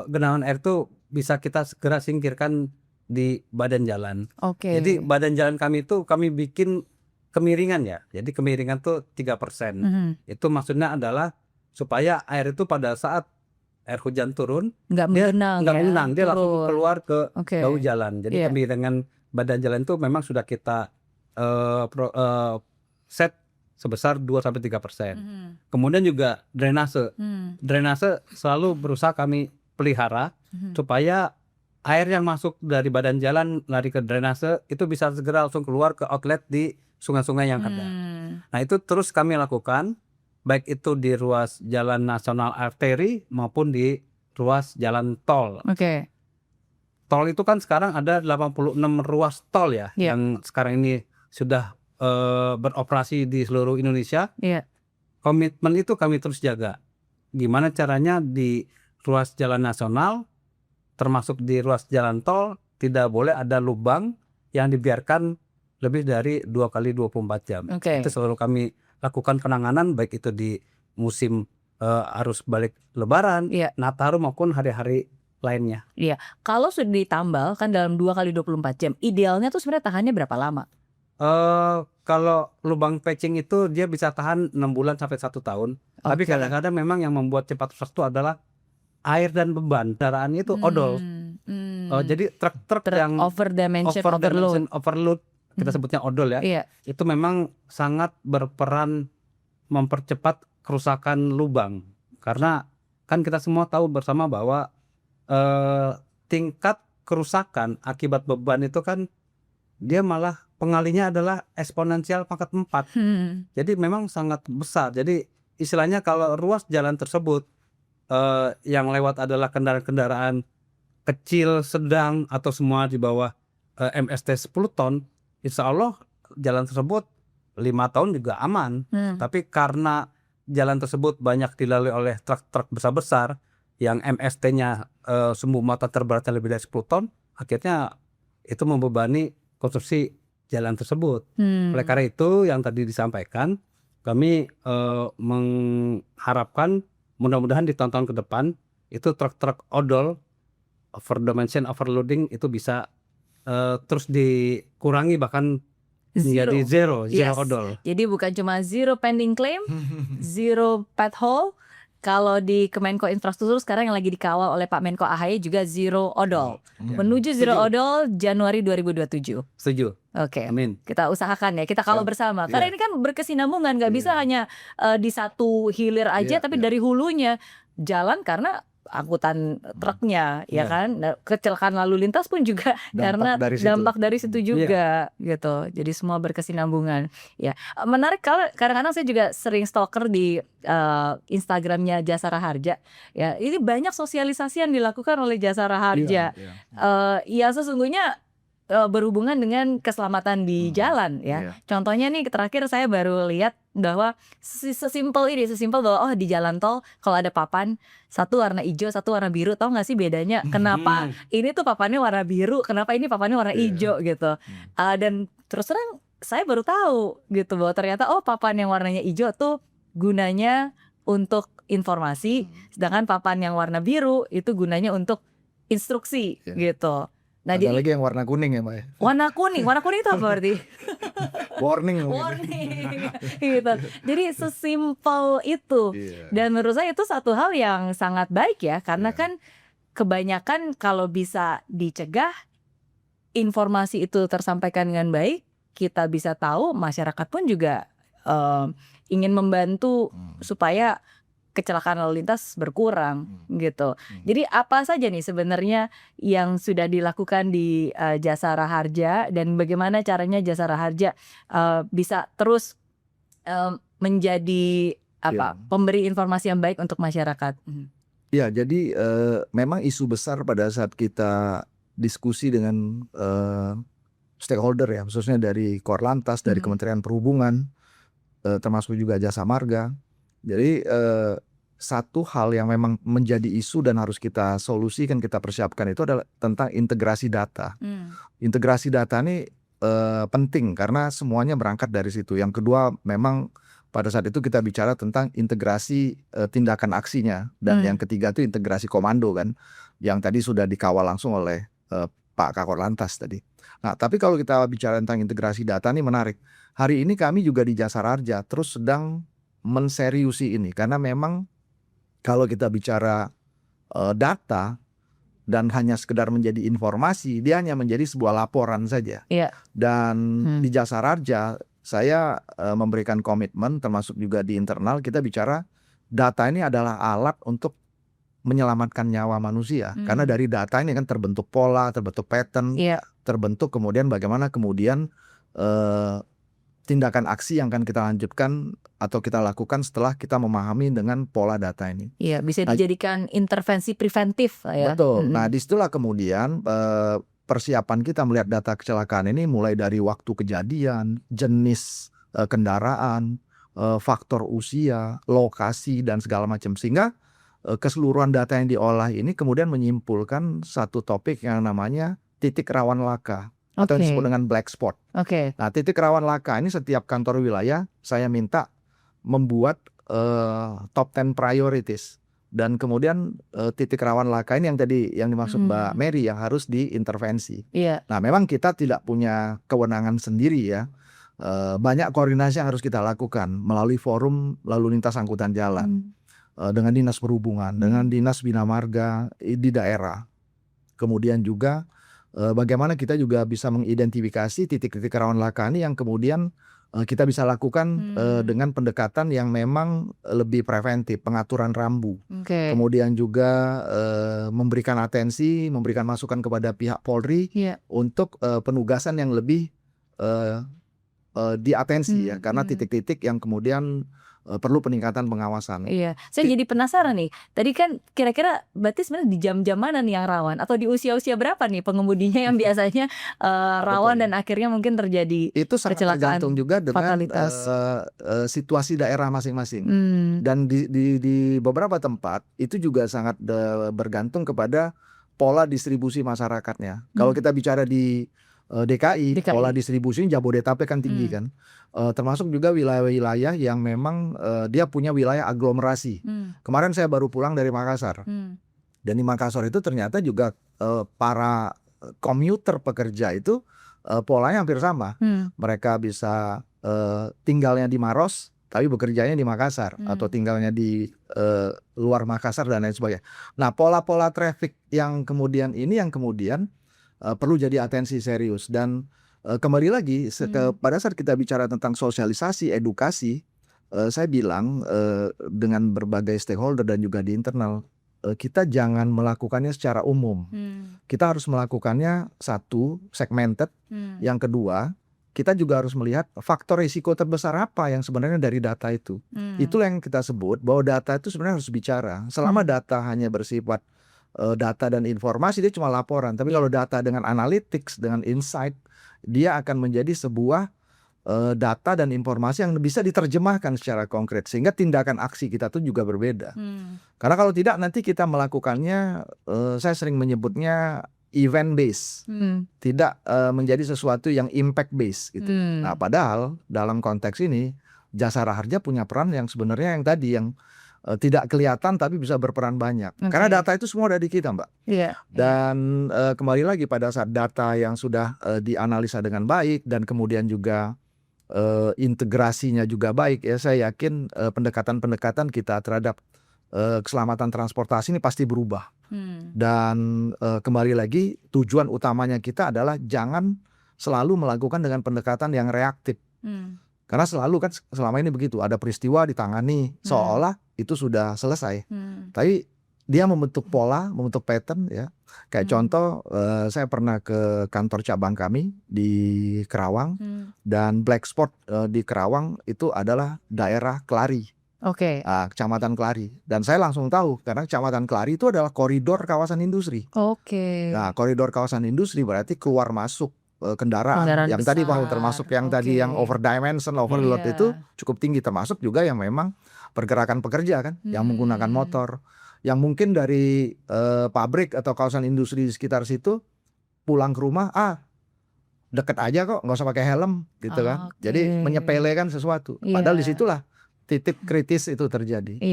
genangan air itu bisa kita segera singkirkan di badan jalan. Jadi badan jalan kami itu kami bikin kemiringan ya. Jadi kemiringan tuh 3%. Itu maksudnya adalah supaya air itu pada saat air hujan turun nggak mengenang, dia langsung keluar ke jauh jalan. Jadi Iya. kemiringan badan jalan itu memang sudah kita set sebesar 2-3%. Kemudian juga drainase. Drainase selalu berusaha kami pelihara supaya air yang masuk dari badan jalan lari ke drainase itu bisa segera langsung keluar ke outlet di sungai-sungai yang ada. Nah itu terus kami lakukan baik itu di ruas jalan nasional arteri maupun di ruas jalan tol. Tol itu kan sekarang ada 86 ruas tol ya, yang sekarang ini sudah beroperasi di seluruh Indonesia. Komitmen itu kami terus jaga. Gimana caranya di ruas jalan nasional termasuk di ruas jalan tol tidak boleh ada lubang yang dibiarkan lebih dari 2 kali 24 jam. Itu selalu kami lakukan penanganan baik itu di musim arus balik Lebaran, Nataru maupun hari-hari lainnya. Iya. Kalau sudah ditambal kan dalam 2 kali 24 jam, idealnya tuh sebenarnya tahannya berapa lama? Kalau lubang patching itu dia bisa tahan 6 bulan sampai 1 tahun. Tapi kadang-kadang memang yang membuat cepat rusak itu adalah air dan beban kendaraan itu odol. Jadi truk-truk yang overload, kita sebutnya odol ya. Itu memang sangat berperan mempercepat kerusakan lubang. Karena kan kita semua tahu bersama bahwa tingkat kerusakan akibat beban itu kan dia malah pengalinya adalah eksponensial pangkat 4. Jadi memang sangat besar. Jadi istilahnya kalau ruas jalan tersebut yang lewat adalah kendaraan-kendaraan kecil, sedang atau semua di bawah MST 10 ton, insya Allah jalan tersebut 5 tahun juga aman. Tapi karena jalan tersebut banyak dilalui oleh truk-truk besar-besar yang MST-nya sumbu muatan terberatnya lebih dari 10 ton, akhirnya itu membebani konstruksi jalan tersebut. Oleh karena itu yang tadi disampaikan, kami mengharapkan mudah-mudahan di tahun-tahun ke depan itu truk-truk odol overdimension overloading itu bisa terus dikurangi bahkan menjadi zero odol. Jadi bukan cuma zero pending claim, zero pothole. Kalau di Kemenko Infrastruktur sekarang yang lagi dikawal oleh Pak Menko AHY juga zero odol. Menuju zero odol Januari 2027. Setuju. Amin. Kita usahakan ya, kita kawal bersama. Karena ini kan berkesinambungan, nggak bisa hanya di satu hilir aja, tapi dari hulunya jalan karena angkutan truknya, ya kan. Kecelakaan lalu lintas pun juga karena dampak dari situ juga, gitu. Jadi semua berkesinambungan. Ya, menarik kalau kadang-kadang saya juga sering stalker di Instagramnya Jasara Harja. Ya, ini banyak sosialisasi yang dilakukan oleh Jasara Harja. Ya sesungguhnya berhubungan dengan keselamatan di jalan ya. Contohnya nih terakhir saya baru lihat bahwa sesimpel bahwa di jalan tol kalau ada papan satu warna hijau, satu warna biru, tahu nggak sih bedanya? Kenapa ini tuh papannya warna biru, kenapa ini papannya warna hijau gitu. Dan terus terang saya baru tahu gitu bahwa ternyata papan yang warnanya hijau tuh gunanya untuk informasi, sedangkan papan yang warna biru itu gunanya untuk instruksi gitu. Nah, Ada jadi lagi yang warna kuning ya Mbak ya? warna kuning itu apa berarti? Warning mungkin. Warning gitu. Jadi sesimpel itu. Iya. Dan menurut saya itu satu hal yang sangat baik ya, karena Iya. kan kebanyakan kalau bisa dicegah, informasi itu tersampaikan dengan baik, kita bisa tahu, masyarakat pun juga ingin membantu supaya kecelakaan lalu lintas berkurang gitu. Jadi apa saja nih sebenarnya yang sudah dilakukan di Jasara Harja, dan bagaimana caranya Jasara Harja bisa terus menjadi pemberi informasi yang baik untuk masyarakat. Ya, jadi memang isu besar pada saat kita diskusi dengan stakeholder ya, khususnya dari Korlantas, dari Kementerian Perhubungan, termasuk juga Jasa Marga. Jadi satu hal yang memang menjadi isu dan harus kita solusikan, kita persiapkan itu adalah tentang integrasi data. Integrasi data ini penting karena semuanya berangkat dari situ. Yang kedua, memang pada saat itu kita bicara tentang integrasi tindakan aksinya, dan yang ketiga itu integrasi komando kan, yang tadi sudah dikawal langsung oleh Pak Kakor Lantas tadi. Nah, tapi kalau kita bicara tentang integrasi data ini menarik. Hari ini kami juga di Jasara Harja terus sedang menseriusi ini, karena memang kalau kita bicara data dan hanya sekedar menjadi informasi, dia hanya menjadi sebuah laporan saja. Dan di Jasara Harja saya memberikan komitmen, termasuk juga di internal, kita bicara data ini adalah alat untuk menyelamatkan nyawa manusia. Karena dari data ini kan terbentuk pola, terbentuk pattern, terbentuk kemudian bagaimana kemudian tindakan aksi yang akan kita lanjutkan atau kita lakukan setelah kita memahami dengan pola data ini. Iya, bisa dijadikan intervensi preventif ya. Betul. Nah, disitulah kemudian persiapan kita melihat data kecelakaan ini mulai dari waktu kejadian, jenis kendaraan, faktor usia, lokasi, dan segala macam. Sehingga keseluruhan data yang diolah ini kemudian menyimpulkan satu topik yang namanya titik rawan laka. Atau yang disebut dengan black spot. Nah, titik rawan laka ini setiap kantor wilayah saya minta membuat top 10 priorities, dan kemudian titik rawan laka ini yang tadi yang dimaksud Mbak Mary yang harus diintervensi. Nah, memang kita tidak punya kewenangan sendiri ya. Banyak koordinasi yang harus kita lakukan melalui forum lalu lintas angkutan jalan, dengan dinas perhubungan, dengan dinas bina marga di daerah. Kemudian juga bagaimana kita juga bisa mengidentifikasi titik-titik rawan laka ini yang kemudian kita bisa lakukan dengan pendekatan yang memang lebih preventif, pengaturan rambu. Kemudian juga memberikan atensi, memberikan masukan kepada pihak Polri untuk penugasan yang lebih diatensi ya, karena titik-titik yang kemudian perlu peningkatan pengawasan. Iya, saya jadi penasaran nih. Tadi kan kira-kira berarti sebenarnya di jam-jam mana nih yang rawan, atau di usia-usia berapa nih pengemudinya yang biasanya rawan dan akhirnya mungkin terjadi itu sangat tergantung juga dengan situasi daerah masing-masing. Dan di beberapa tempat itu juga sangat bergantung kepada pola distribusi masyarakatnya. Kalau kita bicara di DKI, pola distribusi Jabodetabek kan tinggi kan, termasuk juga wilayah-wilayah yang memang dia punya wilayah aglomerasi. Kemarin saya baru pulang dari Makassar, dan di Makassar itu ternyata juga para komuter pekerja itu polanya hampir sama. Mereka bisa tinggalnya di Maros tapi bekerjanya di Makassar, atau tinggalnya di luar Makassar dan lain sebagainya. Nah, pola-pola traffic yang kemudian ini yang kemudian perlu jadi atensi serius. Dan kembali lagi pada saat kita bicara tentang sosialisasi, edukasi, saya bilang dengan berbagai stakeholder dan juga di internal, kita jangan melakukannya secara umum. Kita harus melakukannya satu, segmented. Yang kedua, kita juga harus melihat faktor risiko terbesar apa yang sebenarnya dari data itu. Itulah yang kita sebut bahwa data itu sebenarnya harus bicara. Selama data hanya bersifat data dan informasi, dia cuma laporan. Tapi kalau data dengan analytics, dengan insight, dia akan menjadi sebuah data dan informasi yang bisa diterjemahkan secara konkret, sehingga tindakan aksi kita tuh juga berbeda. Karena kalau tidak, nanti kita melakukannya, saya sering menyebutnya event based, tidak menjadi sesuatu yang impact based gitu. Nah, padahal dalam konteks ini Jasara Harja punya peran yang sebenarnya yang tadi yang tidak kelihatan tapi bisa berperan banyak. Karena data itu semua ada di kita, Mbak. Dan kembali lagi pada saat data yang sudah dianalisa dengan baik dan kemudian juga integrasinya juga baik, ya saya yakin pendekatan-pendekatan kita terhadap keselamatan transportasi ini pasti berubah. Dan kembali lagi tujuan utamanya kita adalah jangan selalu melakukan dengan pendekatan yang reaktif. Karena selalu kan selama ini begitu, ada peristiwa ditangani seolah itu sudah selesai. Tapi dia membentuk pola, membentuk pattern ya. Kayak contoh saya pernah ke kantor cabang kami di Kerawang dan black spot di Kerawang itu adalah daerah Kelari. Kecamatan Kelari. Dan saya langsung tahu karena Kecamatan Kelari itu adalah koridor kawasan industri. Nah, koridor kawasan industri berarti keluar masuk kendaraan yang besar. Tadi termasuk yang tadi yang over dimension, overload itu cukup tinggi, termasuk juga yang memang pergerakan pekerja kan, yang menggunakan motor, yang mungkin dari pabrik atau kawasan industri di sekitar situ pulang ke rumah, deket aja kok, nggak usah pakai helm gitu kan. Jadi menyepelekan sesuatu. Padahal disitulah titik kritis itu terjadi.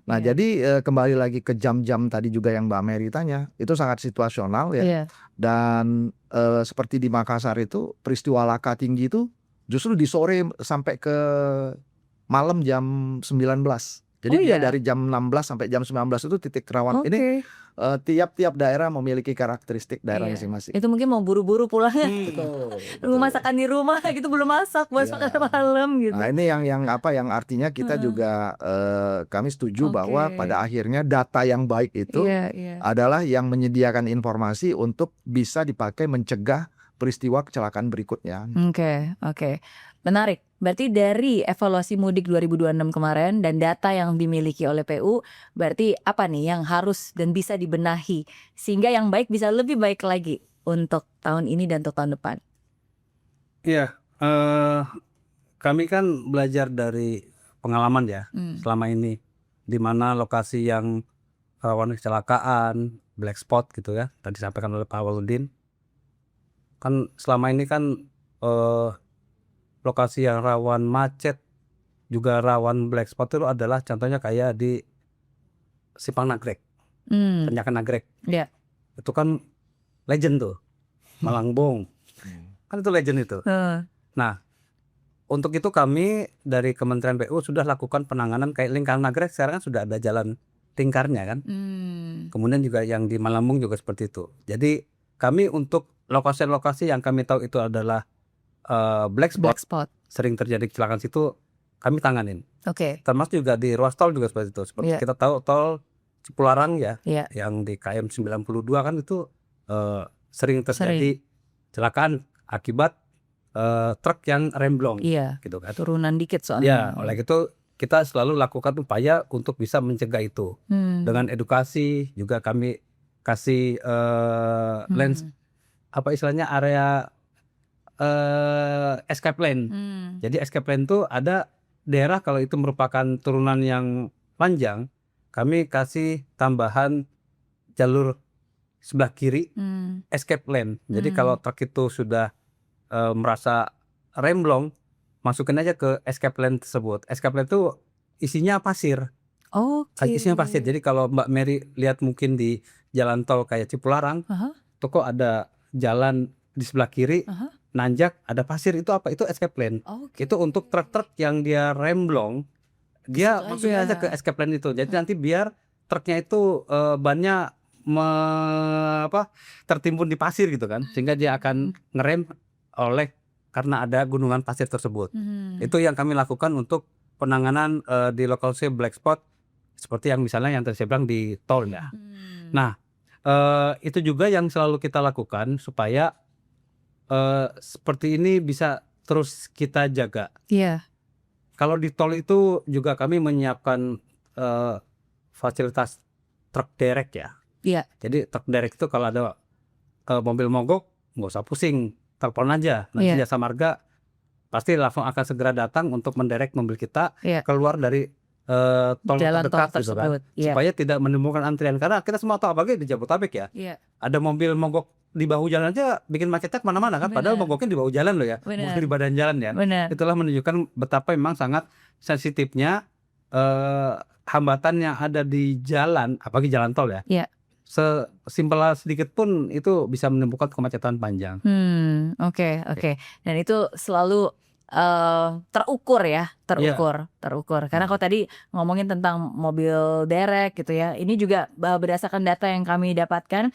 Nah jadi kembali lagi ke jam-jam tadi juga yang Mbak Mary tanya, itu sangat situasional ya. Dan seperti di Makassar itu peristiwa laka tinggi itu justru di sore sampai ke malam jam 19. Jadi dia dari jam 16 sampai jam 19 itu titik rawan. Ini tiap-tiap daerah memiliki karakteristik daerah masing-masing. Itu mungkin mau buru-buru pulangnya. Nunggu masakan di rumah gitu belum masak buat makan malam gitu. Nah ini yang artinya kita juga kami setuju bahwa pada akhirnya data yang baik itu adalah yang menyediakan informasi untuk bisa dipakai mencegah peristiwa kecelakaan berikutnya. Oke. Menarik. Berarti dari evaluasi mudik 2026 kemarin dan data yang dimiliki oleh PU, berarti apa nih yang harus dan bisa dibenahi sehingga yang baik bisa lebih baik lagi untuk tahun ini dan untuk tahun depan? Iya, kami kan belajar dari pengalaman ya selama ini, di mana lokasi yang rawan kecelakaan, black spot gitu ya, tadi disampaikan oleh Pak Waludin. Kan selama ini kan lokasi yang rawan macet juga rawan black spot itu adalah contohnya kayak di Simpang Nagrek, Tanjakan Nagrek. Itu kan legend tuh, Malangbong. Kan itu legend itu. Nah, untuk itu kami dari Kementerian PU sudah lakukan penanganan kayak lingkar Nagrek, sekarang kan sudah ada jalan lingkarnya kan. Kemudian juga yang di Malangbong juga seperti itu. Jadi kami untuk lokasi-lokasi yang kami tahu itu adalah black spot, sering terjadi kecelakaan situ kami tanganin. Termasuk juga di ruas tol juga seperti itu. Seperti kita tahu tol Cipularang ya, yang di KM 92 kan itu sering terjadi kecelakaan akibat truk yang remblong, gitu kan. Turunan dikit soalnya. Oleh itu kita selalu lakukan upaya untuk bisa mencegah itu dengan edukasi. Juga kami kasih lens apa istilahnya area escape lane. Jadi escape lane itu ada daerah kalau itu merupakan turunan yang panjang, kami kasih tambahan jalur sebelah kiri escape lane. Jadi kalau truk itu sudah merasa remblong, masukin aja ke escape lane tersebut. Escape lane itu isinya pasir. Isinya pasir. Jadi kalau Mbak Mary lihat mungkin di jalan tol kayak Cipularang, itu kok ada jalan di sebelah kiri, nanjak ada pasir, itu apa? Itu escape lane. Itu untuk truk-truk yang dia remblong, dia masukin aja ke escape lane itu. Jadi nanti biar truknya itu bannya tertimbun di pasir gitu kan, sehingga dia akan ngerem karena ada gunungan pasir tersebut. Itu yang kami lakukan untuk penanganan di lokasi black spot, seperti yang misalnya yang tadi saya bilang di tol ya. Nah, itu juga yang selalu kita lakukan supaya seperti ini bisa terus kita jaga. Kalau di tol itu juga kami menyiapkan fasilitas truk derek ya. Jadi truk derek itu kalau ada mobil mogok, nggak usah pusing, telepon aja. Nanti Jasa Marga pasti langsung akan segera datang untuk menderek mobil kita keluar dari tol terdekat gitu kan, supaya tidak menimbulkan antrian. Karena kita semua tahu apalagi di Jabodetabek ya, ada mobil mogok di bahu jalan aja bikin macetnya kemana-mana kan. Padahal mogoknya di bahu jalan loh ya, bukan di badan jalan ya. Itulah menunjukkan betapa memang sangat sensitifnya hambatan yang ada di jalan, apalagi jalan tol ya. Iya. Sesimpel sedikit pun itu bisa menimbulkan kemacetan panjang. Oke. Dan itu selalu terukur ya, terukur. Karena kalau tadi ngomongin tentang mobil derek gitu ya, ini juga berdasarkan data yang kami dapatkan,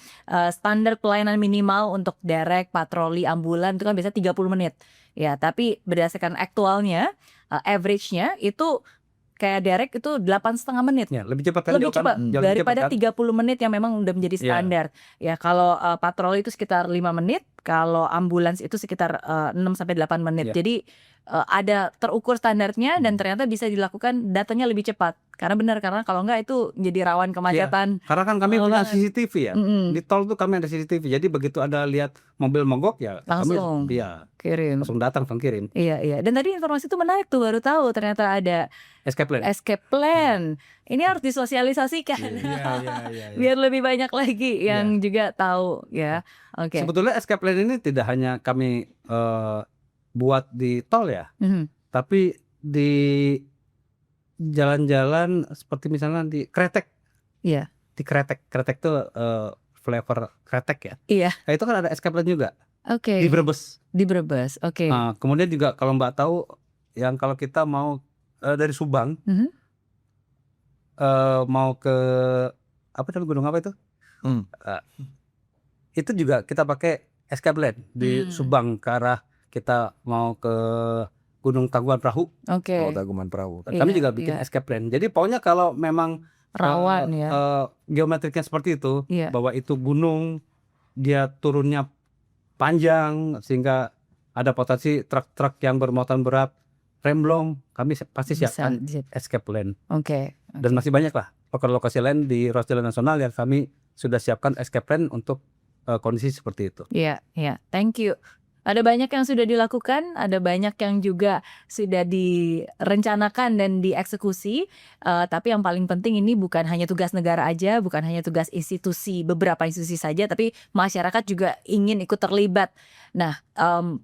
standar pelayanan minimal untuk derek, patroli, ambulan itu kan biasanya 30 menit. Ya, tapi berdasarkan aktualnya, average-nya itu kayak derek itu 8,5 menit. Ya, lebih cepat kan? Lebih cepat daripada 30 menit yang memang udah menjadi standar. Ya, kalau patroli itu sekitar 5 menit, kalau ambulans itu sekitar 6-8 menit. Jadi ada terukur standarnya dan ternyata bisa dilakukan, datanya lebih cepat. Karena kalau enggak itu jadi rawan kemacetan. Karena kan kami punya CCTV ya. Di tol tuh kami ada CCTV. Jadi begitu ada lihat mobil mogok ya langsung kami kirim. Langsung datang kirim. Iya. Dan tadi informasi itu menarik tuh, baru tahu ternyata ada escape plan. Ini harus disosialisasikan. Iya. Biar lebih banyak lagi yang juga tahu ya. Oke. Sebetulnya escape plan ini tidak hanya kami buat di tol ya. Tapi di jalan-jalan seperti misalnya di kretek. Iya. Di kretek tuh flavor kretek ya. Iya. Nah, itu kan ada escape plan juga. Oke. Di Brebes. Oke. Kemudian juga kalau Mbak tahu, yang kalau kita mau dari Subang mau ke gunung apa itu? Itu juga kita pakai escape plan di Subang ke arah kita mau ke Gunung Tangkuban Perahu. Oke. Tangkuban Perahu. Kami juga bikin escape plan. Jadi pokoknya kalau memang rawan ya. Geometriknya seperti itu, Iya. bahwa itu gunung, dia turunnya panjang sehingga ada potensi truk-truk yang bermuatan berat remblong, kami pasti siapkan escape plan. Oke. Dan masih banyak lah lokasi lain di ruas jalan nasional yang kami sudah siapkan escape plan untuk kondisi seperti itu. Iya. Thank you. Ada banyak yang sudah dilakukan, ada banyak yang juga sudah direncanakan dan dieksekusi. Tapi yang paling penting ini bukan hanya tugas negara aja, bukan hanya tugas beberapa institusi saja, tapi masyarakat juga ingin ikut terlibat. Nah,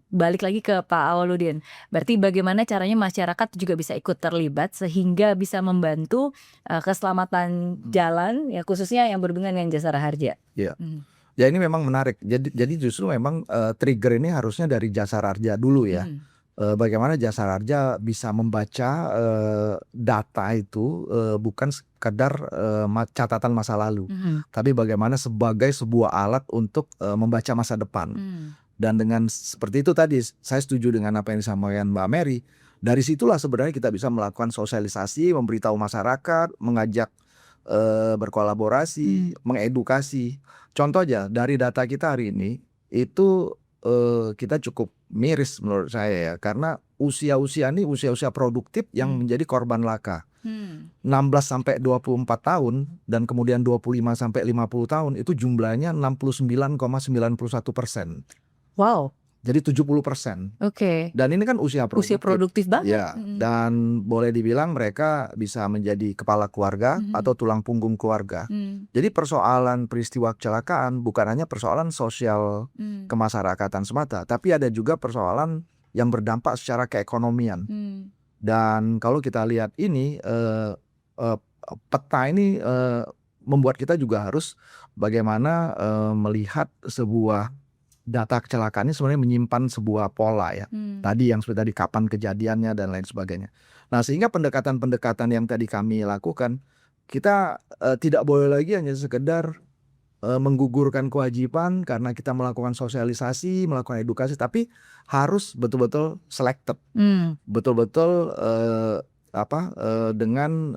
balik lagi ke Pak Awaludin. Berarti bagaimana caranya masyarakat juga bisa ikut terlibat sehingga bisa membantu keselamatan jalan, ya khususnya yang berhubungan dengan Jasara Harja. Iya. Ya ini memang menarik. Jadi justru memang trigger ini harusnya dari Jasara Harja dulu ya. Bagaimana Jasara Harja bisa membaca data itu bukan sekadar catatan masa lalu, tapi bagaimana sebagai sebuah alat untuk membaca masa depan. Dan dengan seperti itu tadi saya setuju dengan apa yang disampaikan Mbak Mary. Dari situlah sebenarnya kita bisa melakukan sosialisasi, memberitahu masyarakat, mengajak berkolaborasi, mengedukasi. Contoh aja dari data kita hari ini itu kita cukup miris menurut saya ya, karena usia-usia ini usia-usia produktif yang menjadi korban laka. 16 sampai 24 tahun dan kemudian 25 sampai 50 tahun itu jumlahnya 69,91%. Wow. Jadi 70%. Oke. Dan ini kan usia produktif. Usia produktif banget. Ya, dan boleh dibilang mereka bisa menjadi kepala keluarga atau tulang punggung keluarga. Jadi persoalan peristiwa kecelakaan bukan hanya persoalan sosial kemasyarakatan semata, tapi ada juga persoalan yang berdampak secara keekonomian. Dan kalau kita lihat ini peta ini membuat kita juga harus bagaimana melihat sebuah data kecelakaan ini sebenarnya menyimpan sebuah pola ya. Tadi yang seperti tadi kapan kejadiannya dan lain sebagainya. Nah, sehingga pendekatan-pendekatan yang tadi kami lakukan, kita tidak boleh lagi hanya sekedar menggugurkan kewajiban karena kita melakukan sosialisasi, melakukan edukasi, tapi harus betul-betul selected. Betul-betul dengan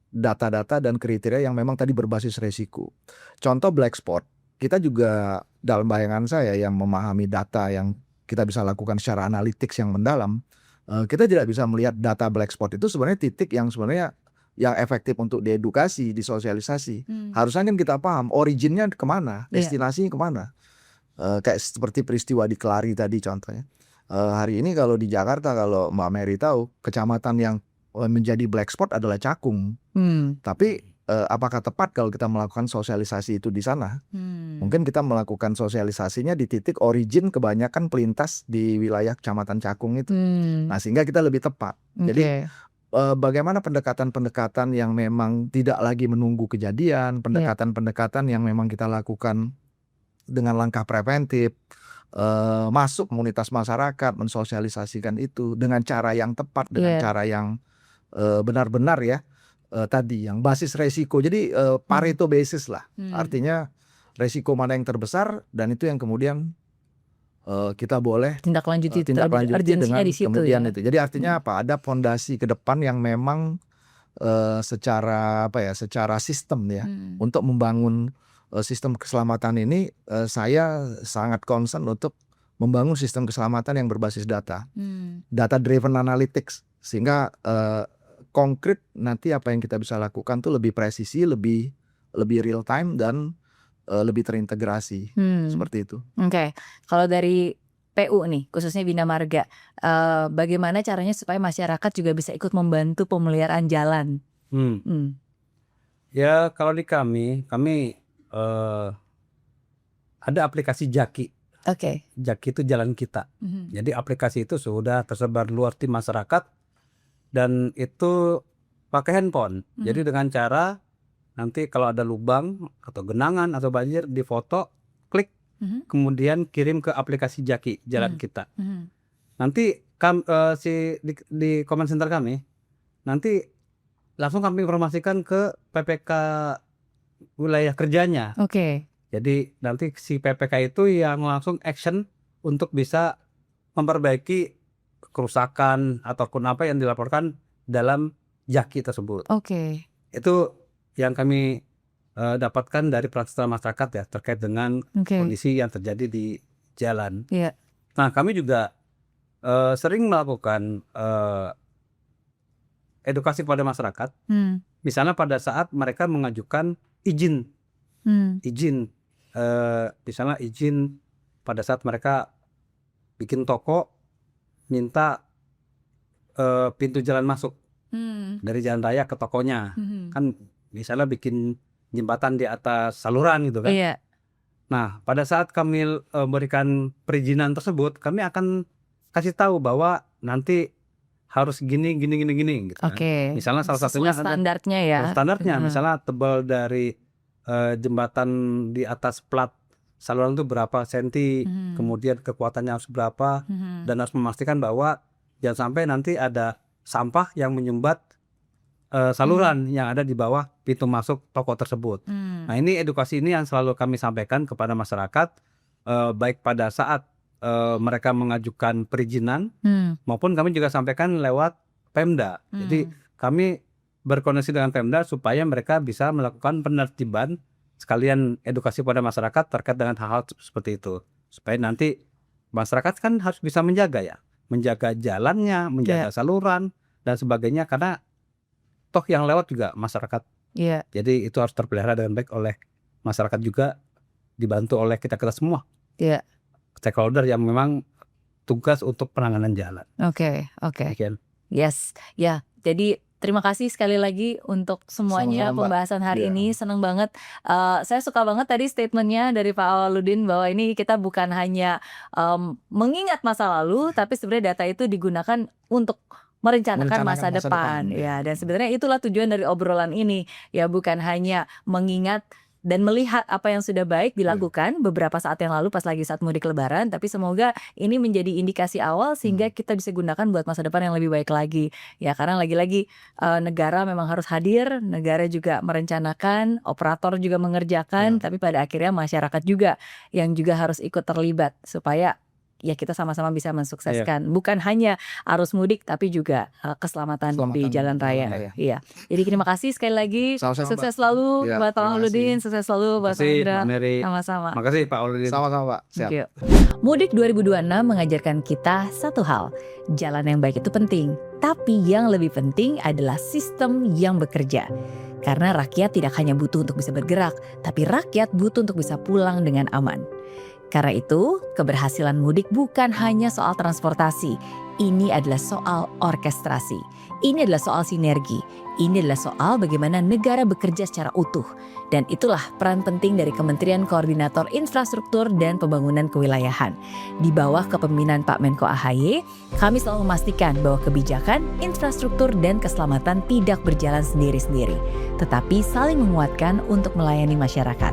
data-data dan kriteria yang memang tadi berbasis resiko. Contoh black spot. Kita juga dalam bayangan saya yang memahami data yang kita bisa lakukan secara analitik yang mendalam, kita tidak bisa melihat data black spot itu sebenarnya titik yang sebenarnya yang efektif untuk diedukasi, disosialisasi. Harusnya kan kita paham originnya kemana, destinasinya kemana. Kayak seperti peristiwa di Kelari tadi contohnya. Hari ini kalau di Jakarta, kalau Mbak Mary tahu, kecamatan yang menjadi black spot adalah Cakung. Tapi apakah tepat kalau kita melakukan sosialisasi itu di sana? Mungkin kita melakukan sosialisasinya di titik origin kebanyakan pelintas di wilayah Kecamatan Cakung itu. Nah, sehingga kita lebih tepat. Jadi bagaimana pendekatan-pendekatan yang memang tidak lagi menunggu kejadian, pendekatan-pendekatan yang memang kita lakukan dengan langkah preventif, masuk komunitas masyarakat, mensosialisasikan itu dengan cara yang tepat, dengan cara yang benar-benar ya, tadi yang basis resiko. Jadi Pareto basis lah, artinya resiko mana yang terbesar dan itu yang kemudian kita boleh tindak lanjuti dengan di situ, kemudian ya. itu. Jadi artinya apa? Ada fondasi ke depan yang memang secara sistem ya, untuk membangun sistem keselamatan ini. Saya sangat concern untuk membangun sistem keselamatan yang berbasis data, data driven analytics, sehingga konkret nanti apa yang kita bisa lakukan tuh lebih presisi, lebih real time dan lebih terintegrasi, seperti itu. Oke. Kalau dari PU nih, khususnya Bina Marga, bagaimana caranya supaya masyarakat juga bisa ikut membantu pemeliharaan jalan? Ya kalau di kami ada aplikasi Jaki. Oke. Jaki itu jalan kita. Jadi aplikasi itu sudah tersebar luas di masyarakat dan itu pakai handphone. Jadi dengan cara nanti kalau ada lubang atau genangan atau banjir, difoto, klik, kemudian kirim ke aplikasi Jaki jalan kita. Nanti di comment center kami, nanti langsung kami informasikan ke PPK wilayah kerjanya. Oke. Jadi nanti si PPK itu yang langsung action untuk bisa memperbaiki kerusakan ataupun apa yang dilaporkan dalam Jaki tersebut. Oke. Itu yang kami dapatkan dari peran masyarakat ya terkait dengan kondisi yang terjadi di jalan. Nah kami juga sering melakukan edukasi pada masyarakat. Misalnya pada saat mereka mengajukan izin, misalnya izin pada saat mereka bikin toko, minta pintu jalan masuk dari jalan raya ke tokonya, kan misalnya bikin jembatan di atas saluran gitu kan. Nah pada saat kami memberikan perizinan tersebut, kami akan kasih tahu bahwa nanti harus gini gitu kan. Misalnya salah satunya standarnya ya. Standarnya misalnya tebal dari jembatan di atas plat saluran itu berapa senti, kemudian kekuatannya harus berapa, dan harus memastikan bahwa jangan sampai nanti ada sampah yang menyumbat saluran yang ada di bawah pintu masuk toko tersebut. Nah ini edukasi ini yang selalu kami sampaikan kepada masyarakat, baik pada saat mereka mengajukan perizinan maupun kami juga sampaikan lewat Pemda. Jadi kami berkoordinasi dengan Pemda supaya mereka bisa melakukan penertiban sekalian edukasi pada masyarakat terkait dengan hal-hal seperti itu, supaya nanti masyarakat kan harus bisa menjaga jalannya, menjaga saluran dan sebagainya, karena toh yang lewat juga masyarakat. Jadi itu harus terpelihara dengan baik oleh masyarakat juga, dibantu oleh kita semua. Stakeholder yang memang tugas untuk penanganan jalan. Oke. Yes. Ya, jadi terima kasih sekali lagi untuk semuanya. Sama-sama, pembahasan hari ini. Senang banget. Saya suka banget tadi statementnya dari Pak Awaludin bahwa ini kita bukan hanya mengingat masa lalu, tapi sebenarnya data itu digunakan untuk merencanakan masa depan. Ya, dan sebenarnya itulah tujuan dari obrolan ini. Ya, bukan hanya mengingat dan melihat apa yang sudah baik dilakukan beberapa saat yang lalu pas lagi saat mudik lebaran, tapi semoga ini menjadi indikasi awal sehingga kita bisa gunakan buat masa depan yang lebih baik lagi. Ya, karena lagi-lagi negara memang harus hadir, negara juga merencanakan, operator juga mengerjakan, tapi pada akhirnya masyarakat juga yang juga harus ikut terlibat supaya ya kita sama-sama bisa mensukseskan bukan hanya arus mudik tapi juga keselamatan di jalan raya. Iya. Jadi terima kasih sekali lagi. Sukses selalu buat Pak Awaludin, sukses selalu buat Indra. Sama-sama. Makasih Pak Awaludin. Sama-sama Pak. Siap. Mudik 2026 mengajarkan kita satu hal, jalan yang baik itu penting, tapi yang lebih penting adalah sistem yang bekerja. Karena rakyat tidak hanya butuh untuk bisa bergerak, tapi rakyat butuh untuk bisa pulang dengan aman. Karena itu, keberhasilan mudik bukan hanya soal transportasi, ini adalah soal orkestrasi. Ini adalah soal sinergi. Ini adalah soal bagaimana negara bekerja secara utuh. Dan itulah peran penting dari Kementerian Koordinator Infrastruktur dan Pembangunan Kewilayahan. Di bawah kepemimpinan Pak Menko AHY, kami selalu memastikan bahwa kebijakan, infrastruktur, dan keselamatan tidak berjalan sendiri-sendiri, tetapi saling menguatkan untuk melayani masyarakat.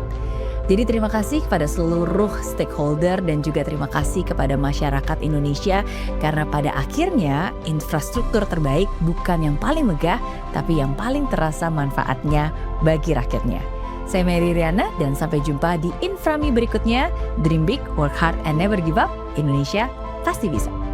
Jadi terima kasih kepada seluruh stakeholder dan juga terima kasih kepada masyarakat Indonesia karena pada akhirnya infrastruktur terbaik bukan yang paling megah tapi yang paling terasa manfaatnya bagi rakyatnya. Saya Mary Riana dan sampai jumpa di Inframi berikutnya. Dream big, work hard and never give up. Indonesia pasti bisa.